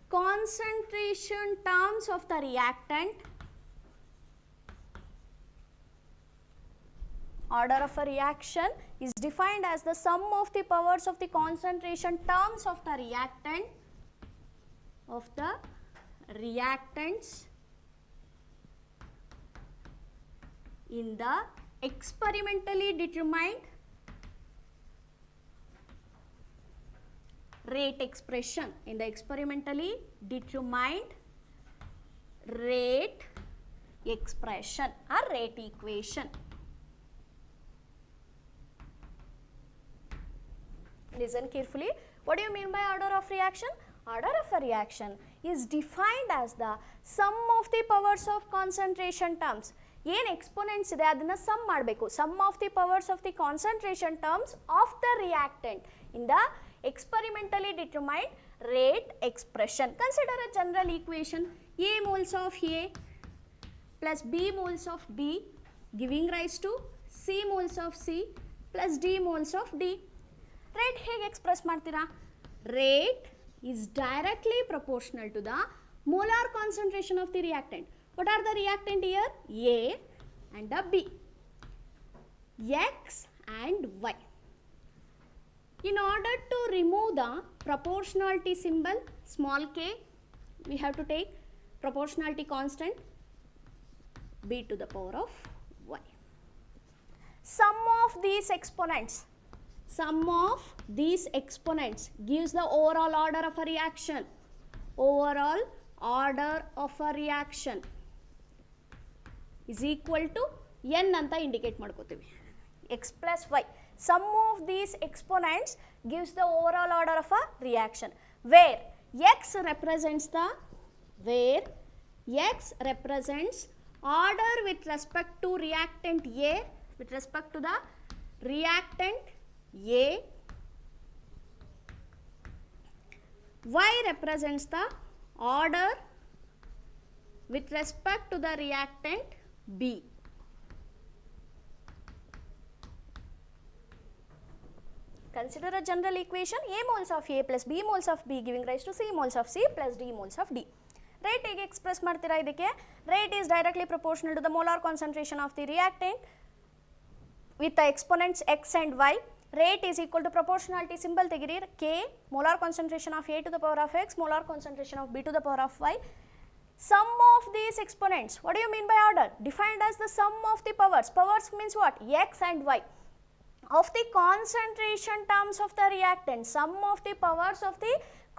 concentration terms of the reactant. Order of a reaction is defined as the sum of the powers of the concentration terms of the reactant of the reactants in the experimentally determined rate expression, in the experimentally determined rate expression or rate equation. Listen carefully. What do you mean by order of reaction? Order of a reaction is defined as the sum of the powers of concentration terms. ಏನು exponents ಇದೆ ಅದನ್ನು sum ಮಾಡಬೇಕು. Sum of the powers of the concentration terms of the reactant in the experimentally determined rate expression. Consider a general equation: A moles of A plus B moles of B giving rise to C moles of C plus D moles of D. Rate ಹೇಗೆ express ಮಾಡ್ತೀರಾ? Rate is directly proportional to the molar concentration of the reactant. What are the reactant here? A and the B, X and Y. In order to remove the proportionality symbol small k, we have to take proportionality constant b to the power of y. Sum of these exponents gives the overall order of a reaction. Overall order of a reaction is equal to n anta indicate ಮಾಡ್ಕೋತೀವಿ. X plus y. Sum of these exponents gives the overall order of a reaction, where x represents order with respect to reactant A, with respect to the reactant A. Y represents the order with respect to the reactant B. Consider a general equation: A moles of A plus B moles of B giving rise to C moles of C plus D moles of D. Rate ಹೇಗೆ express ಮಾಡ್ತೀರಾ ಇದಕ್ಕೆ? Rate is directly proportional to the molar concentration of the reactant with the exponents x and y. Rate is equal to proportionality symbol ತೆಗಿರಿ, K molar concentration of A to the power of x, molar concentration of B to the power of y. Sum of these exponents, what do you mean by order? Defined as the sum of the powers. Powers means what? X and y. Of the concentration terms of the reactant, sum of the powers of the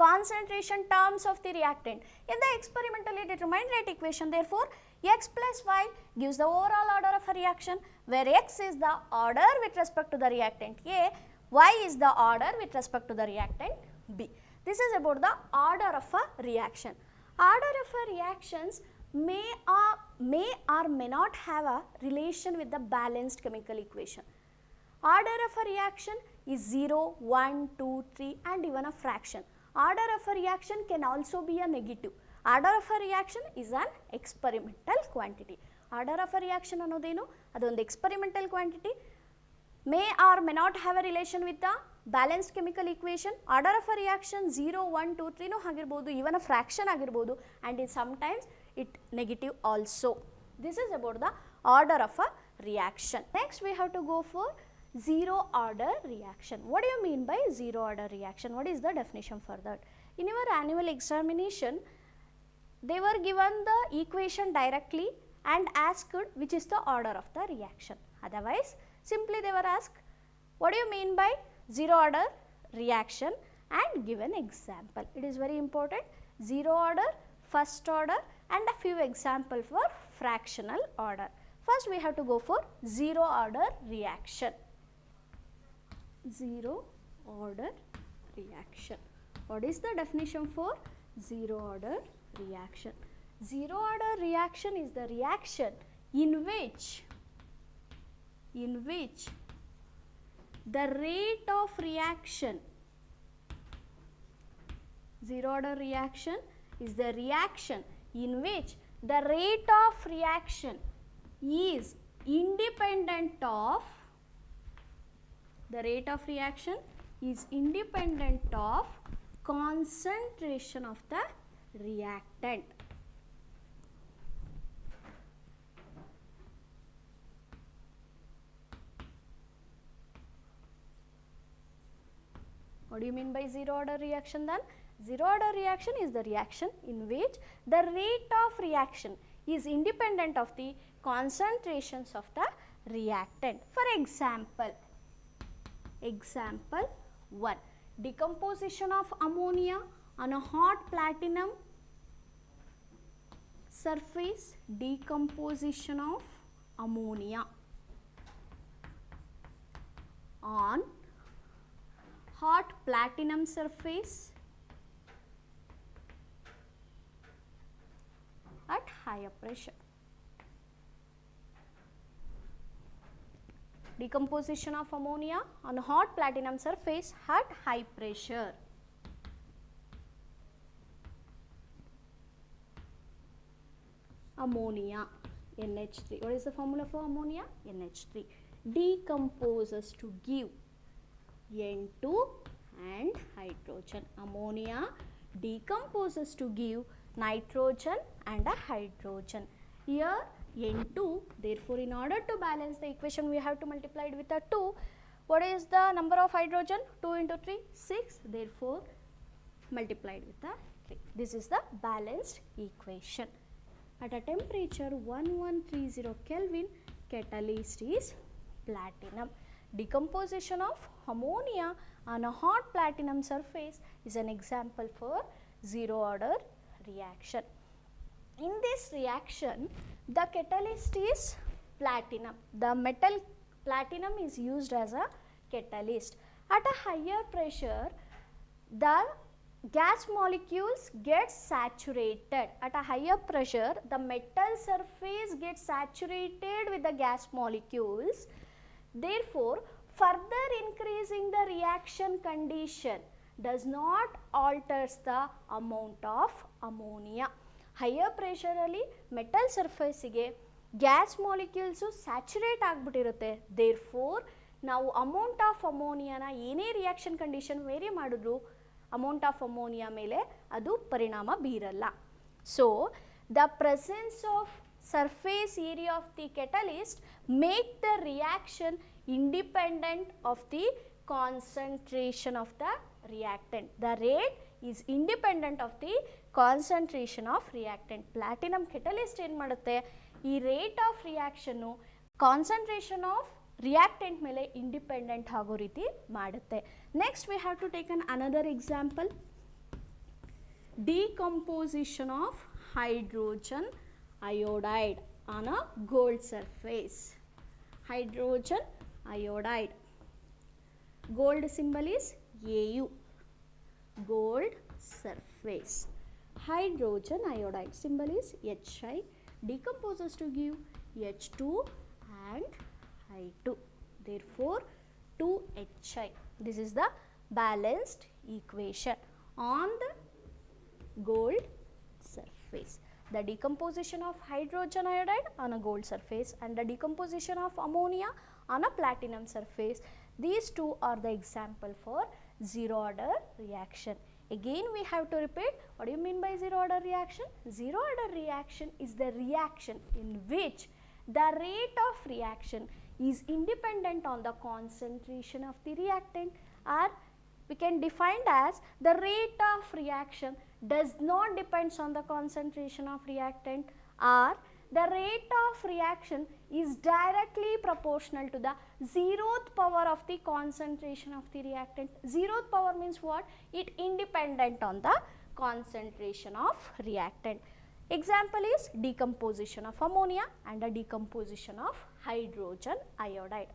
concentration terms of the reactant in the experimentally determined rate equation. Therefore, x plus y gives the overall order of a reaction, where x is the order with respect to the reactant A, y is the order with respect to the reactant B. This is about the order of a reaction. Order of a reactions may or may not have a relation with the balanced chemical equation. Order of a reaction is 0, 1, 2, 3 and even a fraction. Order of a reaction can also be a negative. Order of a reaction is an experimental quantity. Order of a reaction ಅನ್ನೋದೇನು? ಅದೊಂದು experimental quantity. May or may not have a relation with the balanced chemical equation. Order of a reaction 0, 1, 2, 3 ನೂ ಆಗಿರ್ಬೋದು, even a fraction ಆಗಿರ್ಬೋದು, and sometimes it negative also. This is about the order of a reaction. Next we have to go for zero order reaction. What do you mean by zero order reaction? What is the definition for that? In your annual examination, they were given the equation directly and asked which is the order of the reaction. Otherwise, simply they were asked, what do you mean by zero order reaction, and give an example. It is very important. Zero order, first order and a few examples for fractional order. First we have to go for zero order reaction. Zero order reaction. What is the definition for zero order reaction? Zero order reaction is the reaction in which the rate of reaction, zero order reaction is the reaction in which the rate of reaction is independent of concentration of the reactant. What do you mean by zero order reaction then? Zero order reaction is the reaction in which the rate of reaction is independent of the concentrations of the reactant. For example, example 1, decomposition of ammonia on a hot platinum surface, decomposition of ammonia on hot platinum surface at higher pressure. Decomposition of ammonia on a hot platinum surface at high pressure. Ammonia, NH3. What is the formula for ammonia? NH3. Decomposes to give N2 and hydrogen. Ammonia decomposes to give nitrogen and a hydrogen. Here N2, therefore in order to balance the equation we have to multiply it with a 2. What is the number of hydrogen? 2 into 3, 6. Therefore multiplied with a 3. This is the balanced equation. At a temperature 1130 Kelvin, catalyst is platinum. Decomposition of ammonia on a hot platinum surface is an example for zero order reaction. In this reaction, the catalyst is platinum. The metal platinum is used as a catalyst. At a higher pressure, the gas molecules get saturated. At a higher pressure, the metal surface gets saturated with the gas molecules. Therefore, further increasing the reaction condition does not alters the amount of ammonia. Higher pressure alli metal surface ಗೆ gas molecules saturate ಆಗಿಬಿಟ್ಟಿರುತ್ತೆ. Therefore, ನಾವು amount of ammonia ನ ಏನೇ reaction condition vary ಮಾಡಿದ್ರು amount of ammonia ಮೇಲೆ ಅದು ಪರಿಣಾಮ ಬೀರಲ್ಲ. So, the presence of surface area of the catalyst make the reaction independent of the concentration of the reactant. The rate is independent of the concentration of reactant. Platinum catalyst ಏನು ಮಾಡುತ್ತೆ, ಈ rate of reaction concentration of reactant ಮೇಲೆ independent ಆಗೋ ರೀತಿ ಮಾಡುತ್ತೆ. Next we have to take another example. Decomposition of hydrogen iodide on a gold surface. Hydrogen iodide. Gold symbol is Au. Gold surface. Hydrogen iodide symbol is Hi. Decomposes to give H2 and I2. Therefore, 2Hi. This is the balanced equation on the gold surface. The decomposition of hydrogen iodide on a gold surface and the decomposition of ammonia on a platinum surface. These two are the example for zero order reaction. Again we have to repeat, what do you mean by zero order reaction? Zero order reaction is the reaction in which the rate of reaction is independent on the concentration of the reactant, or we can define as the rate of reaction does not depends on the concentration of reactant, or the rate of reaction is directly proportional to the zeroth power of the concentration of the reactant. Zeroth power means what? It independent on the concentration of reactant. Example is decomposition of ammonia and the decomposition of hydrogen iodide.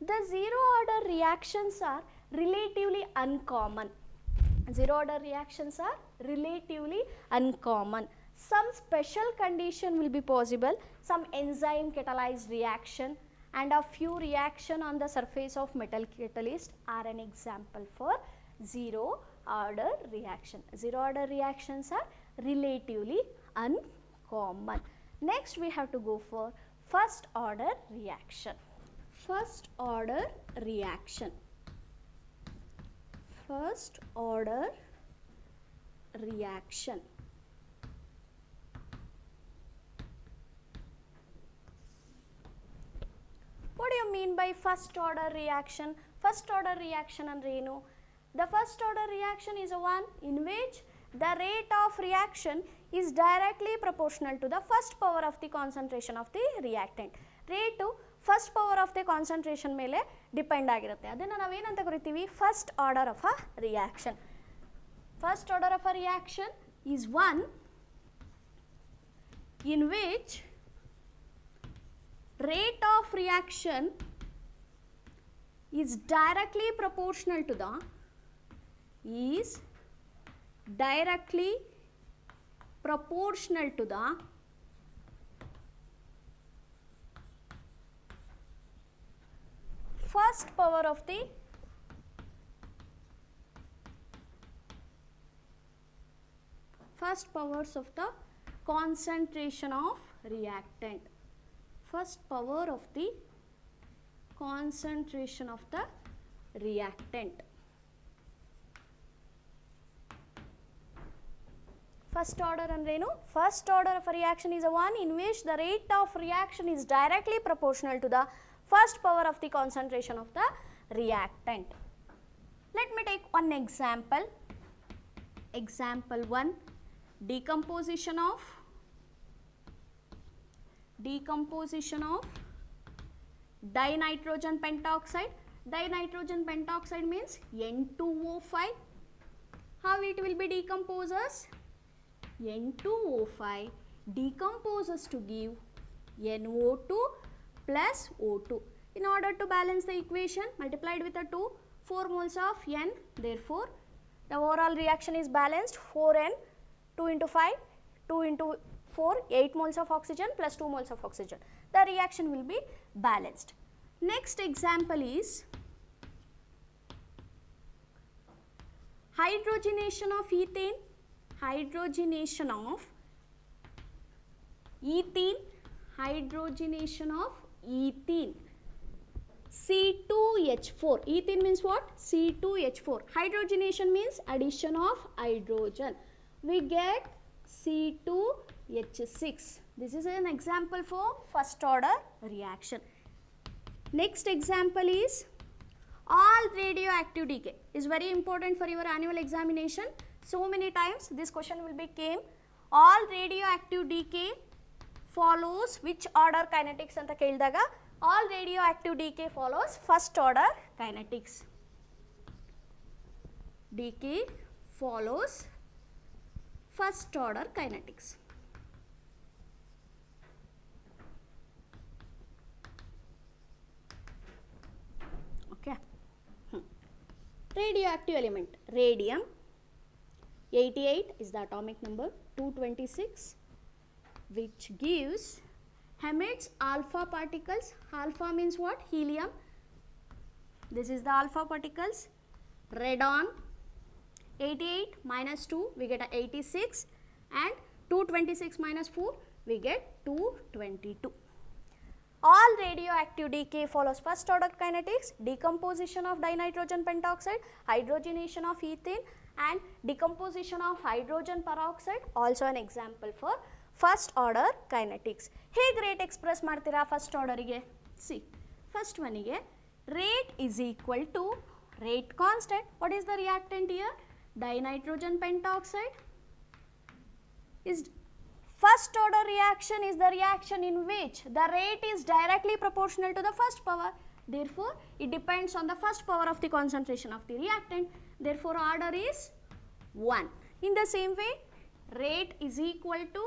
The zero order reactions are relatively uncommon. Zero order reactions are relatively uncommon. Some special condition will be possible, some enzyme catalyzed reaction and a few reaction on the surface of metal catalyst are an example for zero order reaction. Zero order reactions are relatively uncommon. Next we have to go for first order reaction. First order reaction. First order reaction. What do you mean by first order reaction? First order reaction ಅಂದ್ರೆ ಏನು? The first order reaction is a one in which the rate of reaction is directly proportional to the first power of the concentration of the reactant. Rate first power of the concentration ಮೇಲೆ depend ಆಗಿರುತ್ತೆ. ಅದನ್ನು ನಾವೇನಂತ ಕರಿತೀವಿ? First order of a reaction. First order of a reaction is one in which rate of reaction is directly proportional to the first power of the first powers of the concentration of reactant. First power of the concentration of the reactant. First order andrenu? First order of a reaction is a one in which the rate of reaction is directly proportional to the first power of the concentration of the reactant. Let me take one example. Example 1, decomposition of dinitrogen pentoxide. Dinitrogen pentoxide means N2O5. How it will be decomposes? N2O5 decomposes to give NO2 plus O2. In order to balance the equation, multiplied with a 2, 4 moles of N. Therefore, the overall reaction is balanced. 4N, 2 into 5, 2 into 4, 8 moles of oxygen plus 2 moles of oxygen. The reaction will be balanced. Next example is hydrogenation of ethane. Hydrogenation of ethene. C2H4. Ethene means what? C2H4. Hydrogenation means addition of hydrogen. We get C2H6. This is an example for first order reaction. Next example is all radioactive decay. Is very important for your annual examination. So many times this question will be came. All radioactive decay follows which order kinetics anta keldaga? All radioactive decay follows first order kinetics. Decay follows first order kinetics. Okay. Radioactive element. Radium 88 is the atomic number. 226, which emits alpha particles. Alpha means what? Helium. This is the alpha particles. Radon 88 minus 2, we get a 86, and 226 minus 4, we get 222. All radioactive decay follows first order kinetics. Decomposition of dinitrogen pentoxide, hydrogenation of ethane, and decomposition of hydrogen peroxide, also an example for first order kinetics. Hege rate express ಮಾಡ್ತೀರಾ first order ಗೆ? See, first one ಗೆ rate is equal to rate constant. What is the reactant here? Dinitrogen pentoxide. Is first order reaction is the reaction in which the rate is directly proportional to the first power. Therefore, it depends on the first power of the concentration of the reactant. Therefore, order is 1. In the same way, rate is equal to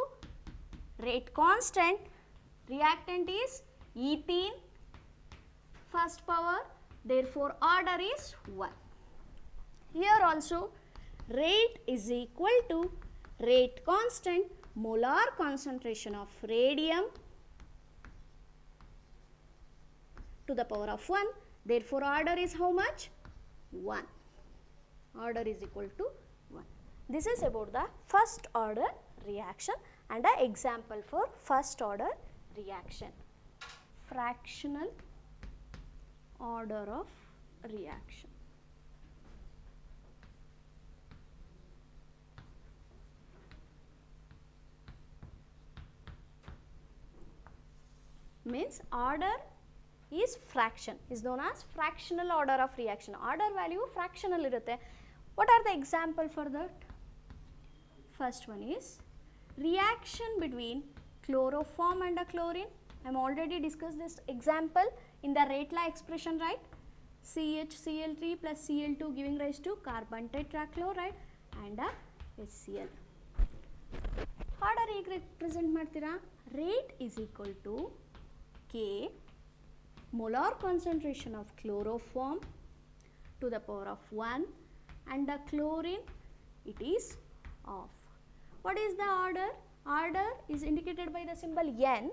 rate constant. Reactant is ethene, first power. Therefore, order is 1. Here also, rate is equal to rate constant, molar concentration of radium to the power of 1. Therefore, order is how much? 1. Order is equal to 1. This is about the first order reaction and an example for first order reaction. Fractional order of reaction. Means order is fraction, is known as fractional order of reaction. Order value fractional irutte. What are the example for that? First one is reaction between chloroform and a chlorine. I am already discussed this example in the rate law expression, right? CHCl3 plus Cl2 giving rise to carbon tetrachloride and a HCl. Order ಹೇಗೆ represent ಮಾಡ್ತೀರಾ? Rate is equal to K molar concentration of chloroform to the power of 1 and the chlorine it is off. What is the order? Order is indicated by the symbol N.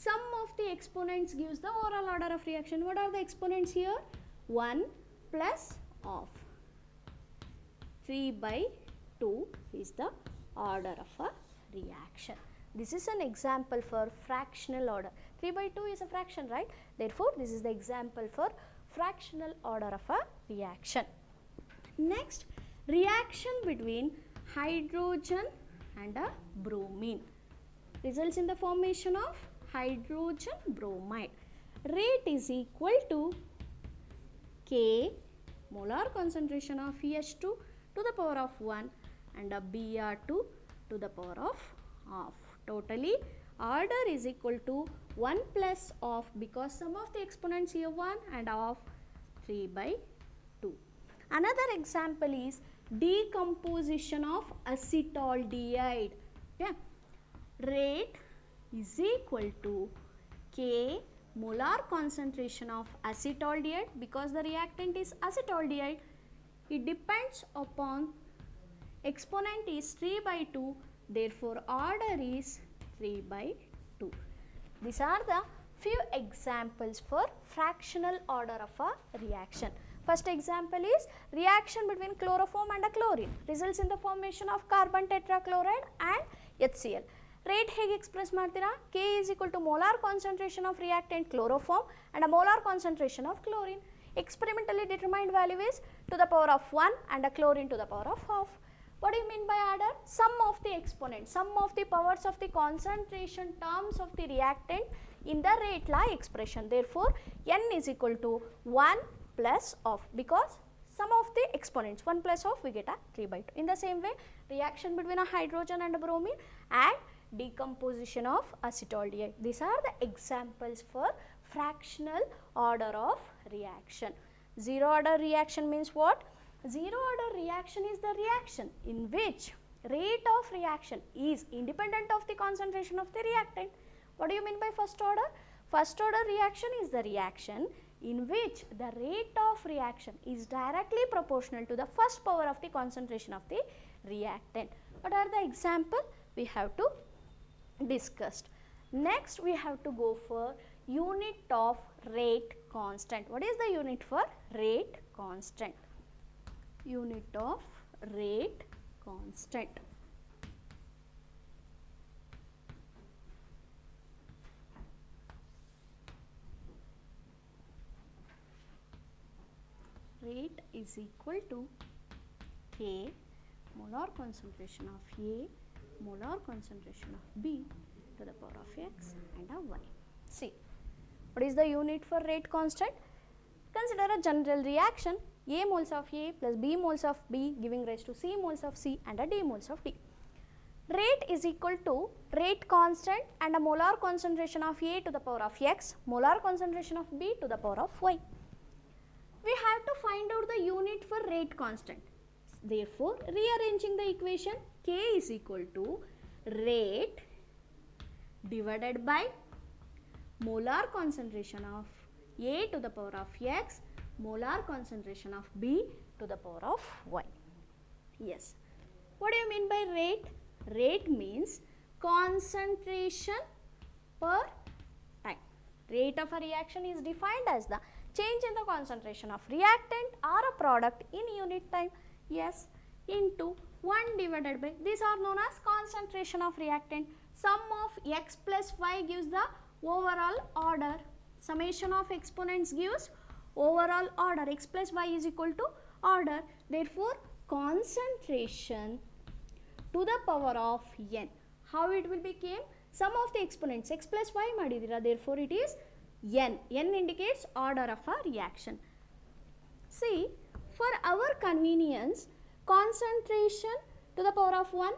Sum of the exponents gives the overall order of reaction. What are the exponents here? 1 plus of 3 by 2 is the order of a reaction. This is an example for fractional order. 3 by 2 is a fraction, right? Therefore, this is the example for fractional order of a reaction. Next, reaction between hydrogen and a bromine results in the formation of hydrogen bromide. Rate is equal to K molar concentration of EH2 to the power of 1 and a Br2 to the power of half. Totally order is equal to 1 plus of, because sum of the exponents here 1 and of 3 by 2. Another example is decomposition of acetaldehyde. Yeah. Rate is equal to K molar concentration of acetaldehyde, because the reactant is acetaldehyde. It depends upon exponent is 3 by 2, therefore order is 3 by 2. These are the few examples for fractional order of a reaction. First example is reaction between chloroform and a chlorine results in the formation of carbon tetrachloride and HCl. Rate ಹೇಗೆ express ಮಾಡ್ತೀರಾ? K is equal to molar concentration of reactant chloroform and a molar concentration of chlorine. Experimentally determined value is to the power of 1 and a chlorine to the power of half. What do you mean by order? Sum of the exponents, sum of the powers of the concentration terms of the reactant in the rate law expression. Therefore, N is equal to 1 plus of, because sum of the exponents 1 plus of we get a 3 by 2. In the same way, reaction between a hydrogen and a bromine and decomposition of acetaldehyde. These are the examples for fractional order of reaction. Zero order reaction means what? Zero order reaction is the reaction in which rate of reaction is independent of the concentration of the reactant. What do you mean by first order? First order reaction is the reaction in which the rate of reaction is directly proportional to the first power of the concentration of the reactant. What are the example? We have to discuss. Next, we have to go for unit of rate constant. What is the unit for rate constant? Unit of rate constant. Rate is equal to K molar concentration of A molar concentration of B to the power of X and a Y. See, what is the unit for rate constant? Consider a general reaction, A moles of A plus B moles of B giving rise to C moles of C and a D moles of D. Rate is equal to rate constant and a molar concentration of A to the power of X, molar concentration of B to the power of Y. We have to find out the unit for rate constant. Therefore, rearranging the equation, K is equal to rate divided by molar concentration of A to the power of X, molar concentration of B to the power of Y. Yes. What do you mean by rate? Rate means concentration per time. Rate of a reaction is defined as the change in the concentration of reactant or a product in unit time. Yes, into 1 divided by, these are known as concentration of reactant. Sum of X plus Y gives the overall order. Summation of exponents gives overall order. X plus Y is equal to order. Therefore, concentration to the power of N. How it will become? Sum of the exponents X plus Y madidira. Therefore, it is N. N indicates order of a reaction. See, for our convenience, concentration to the power of 1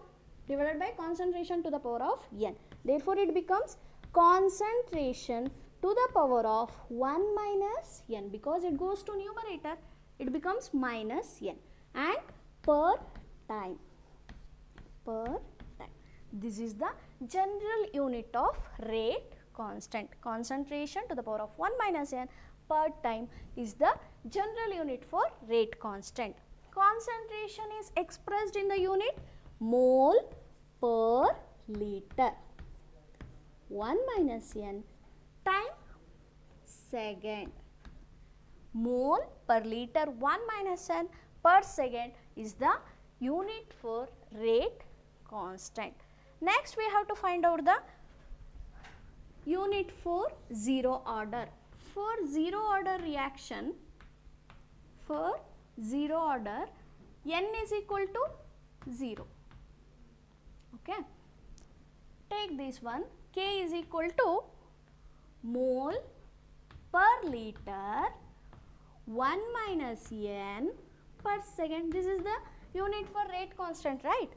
divided by concentration to the power of N. Therefore, it becomes concentration to the power of 1 minus N, because it goes to numerator, it becomes minus N, and per time. This is the general unit of rate constant. Concentration to the power of 1 minus N per time is the general unit for rate constant. Concentration is expressed in the unit mole per liter. 1 minus N time second. Mole per liter 1 minus N per second is the unit for rate constant. Next we have to find out the unit for zero order. For zero order reaction, for zero order, N is equal to 0. Okay. Take this one, K is equal to mole per liter 1 minus N per second. This is the unit for rate constant, right?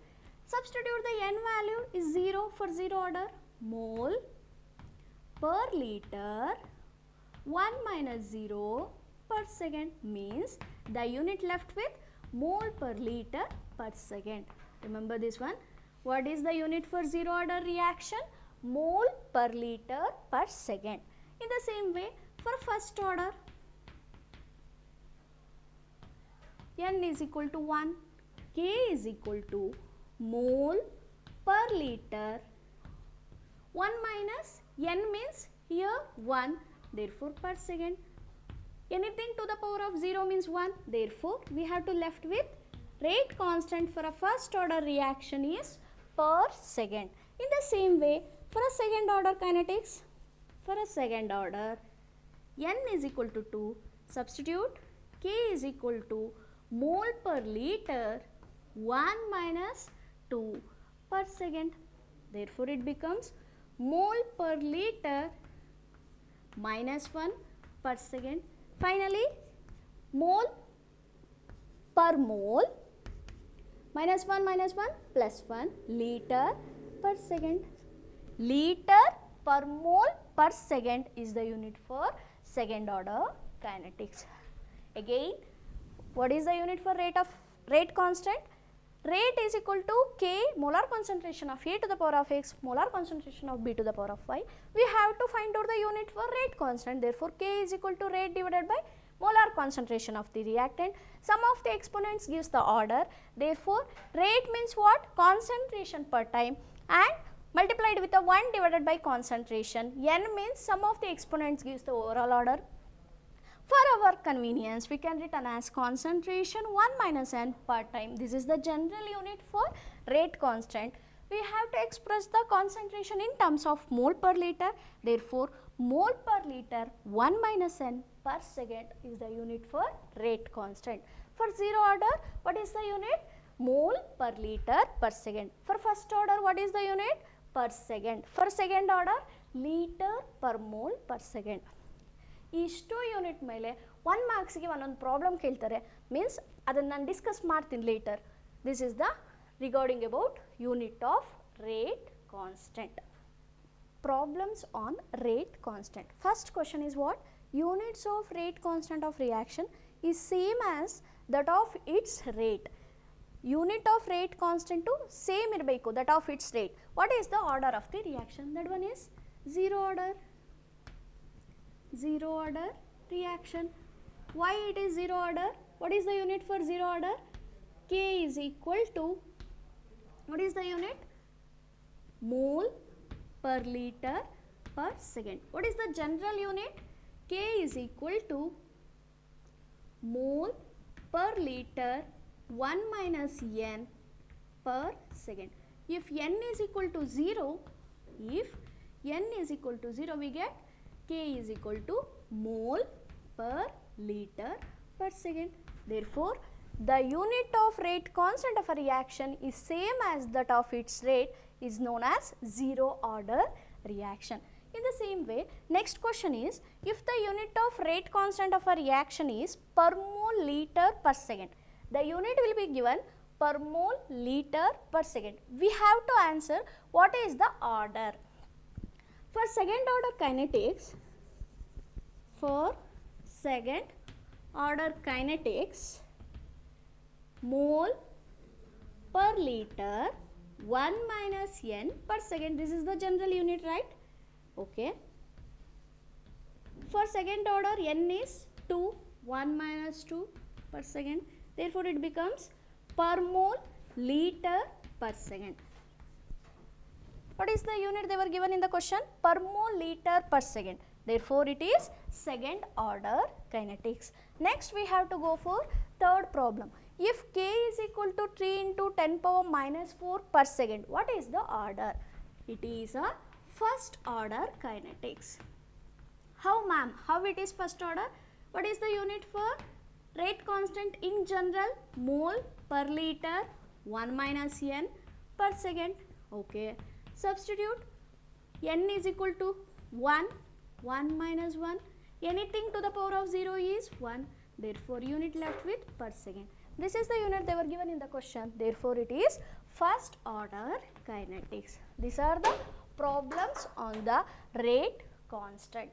Substitute the N value is 0 for zero order. Mole per liter 1 minus 0 per second means the unit left with mole per liter per second. Remember this one. What is the unit for zero order reaction? Mole per liter per second. In the same way, for first order, N is equal to 1, K is equal to mole per liter 1 minus N means here 1, therefore per second. Anything to the power of 0 means 1, therefore we have to left with rate constant for a first order reaction is per second. In the same way, for a second order kinetics, for a second order, N is equal to 2, substitute K is equal to mole per liter 1 minus 2 per second. Therefore, it becomes mole per liter minus 1 per second. Finally, mole per mole minus 1 plus 1 liter per second. Liter per mole per second is the unit for second order kinetics. Again, what is the unit for rate constant? Rate is equal to K, molar concentration of A to the power of X, molar concentration of B to the power of Y. We have to find out the unit for rate constant. Therefore, K is equal to rate divided by molar concentration of the reactant. Sum of the exponents gives the order. Therefore, rate means what? Concentration per time, and multiplied with the 1 divided by concentration. N means sum of the exponents gives the overall order. For our convenience, we can written as concentration 1 minus N per time. This is the general unit for rate constant. We have to express the concentration in terms of mole per liter. Therefore, mole per liter 1 minus N per second is the unit for rate constant. For zero order, what is the unit? Mole per liter per second. For first order, what is the unit? Per second. For second order, liter per mole per second. ಇಷ್ಟು unit ಮೇಲೆ 1 ಮಾರ್ಕ್ಸ್ಗೆ ಒಂದೊಂದು problem ಕೇಳ್ತಾರೆ, means ಅದನ್ನು ನಾನು discuss ಮಾಡ್ತೀನಿ later. This is the regarding about unit of rate constant. Problems on rate constant. First question is what? Units of rate constant of reaction is same as that of its rate. Unit of rate constant same ಇರಬೇಕು that of its rate. What is the order of the reaction? That one is zero order. Zero order reaction. Why it is zero order? What is the unit for zero order? K is equal to, what is the unit? Mole per liter per second. What is the general unit? K is equal to mole per liter 1 minus N per second. If N is equal to 0, if N is equal to 0, we get K is equal to mole per liter per second. Therefore, the unit of rate constant of a reaction is same as that of its rate, is known as zero order reaction. In the same way, next question is, if the unit of rate constant of a reaction is per mole liter per second, the unit will be given per mole liter per second. We have to answer what is the order. For second order kinetics, mole per liter 1 minus n per second, this is the general unit, right? Okay. For second order, n is 2, 1 minus 2 per second. Therefore, it becomes per mole liter per second. What is the unit they were given in the question? Per mole liter per second. Therefore, it is second order kinetics. Next, we have to go for third problem. If k is equal to 3 into 10 power minus 4 per second, what is the order? It is a first order kinetics. How, ma'am? How it is first order? What is the unit for rate constant in general? Mole per liter 1 minus n per second. Okay. Substitute. N is equal to 1. 1 minus 1. Anything to the power of 0 is 1. Therefore, unit left with per second. This is the unit they were given in the question. Therefore, it is first order kinetics. These are the problems on the rate constant.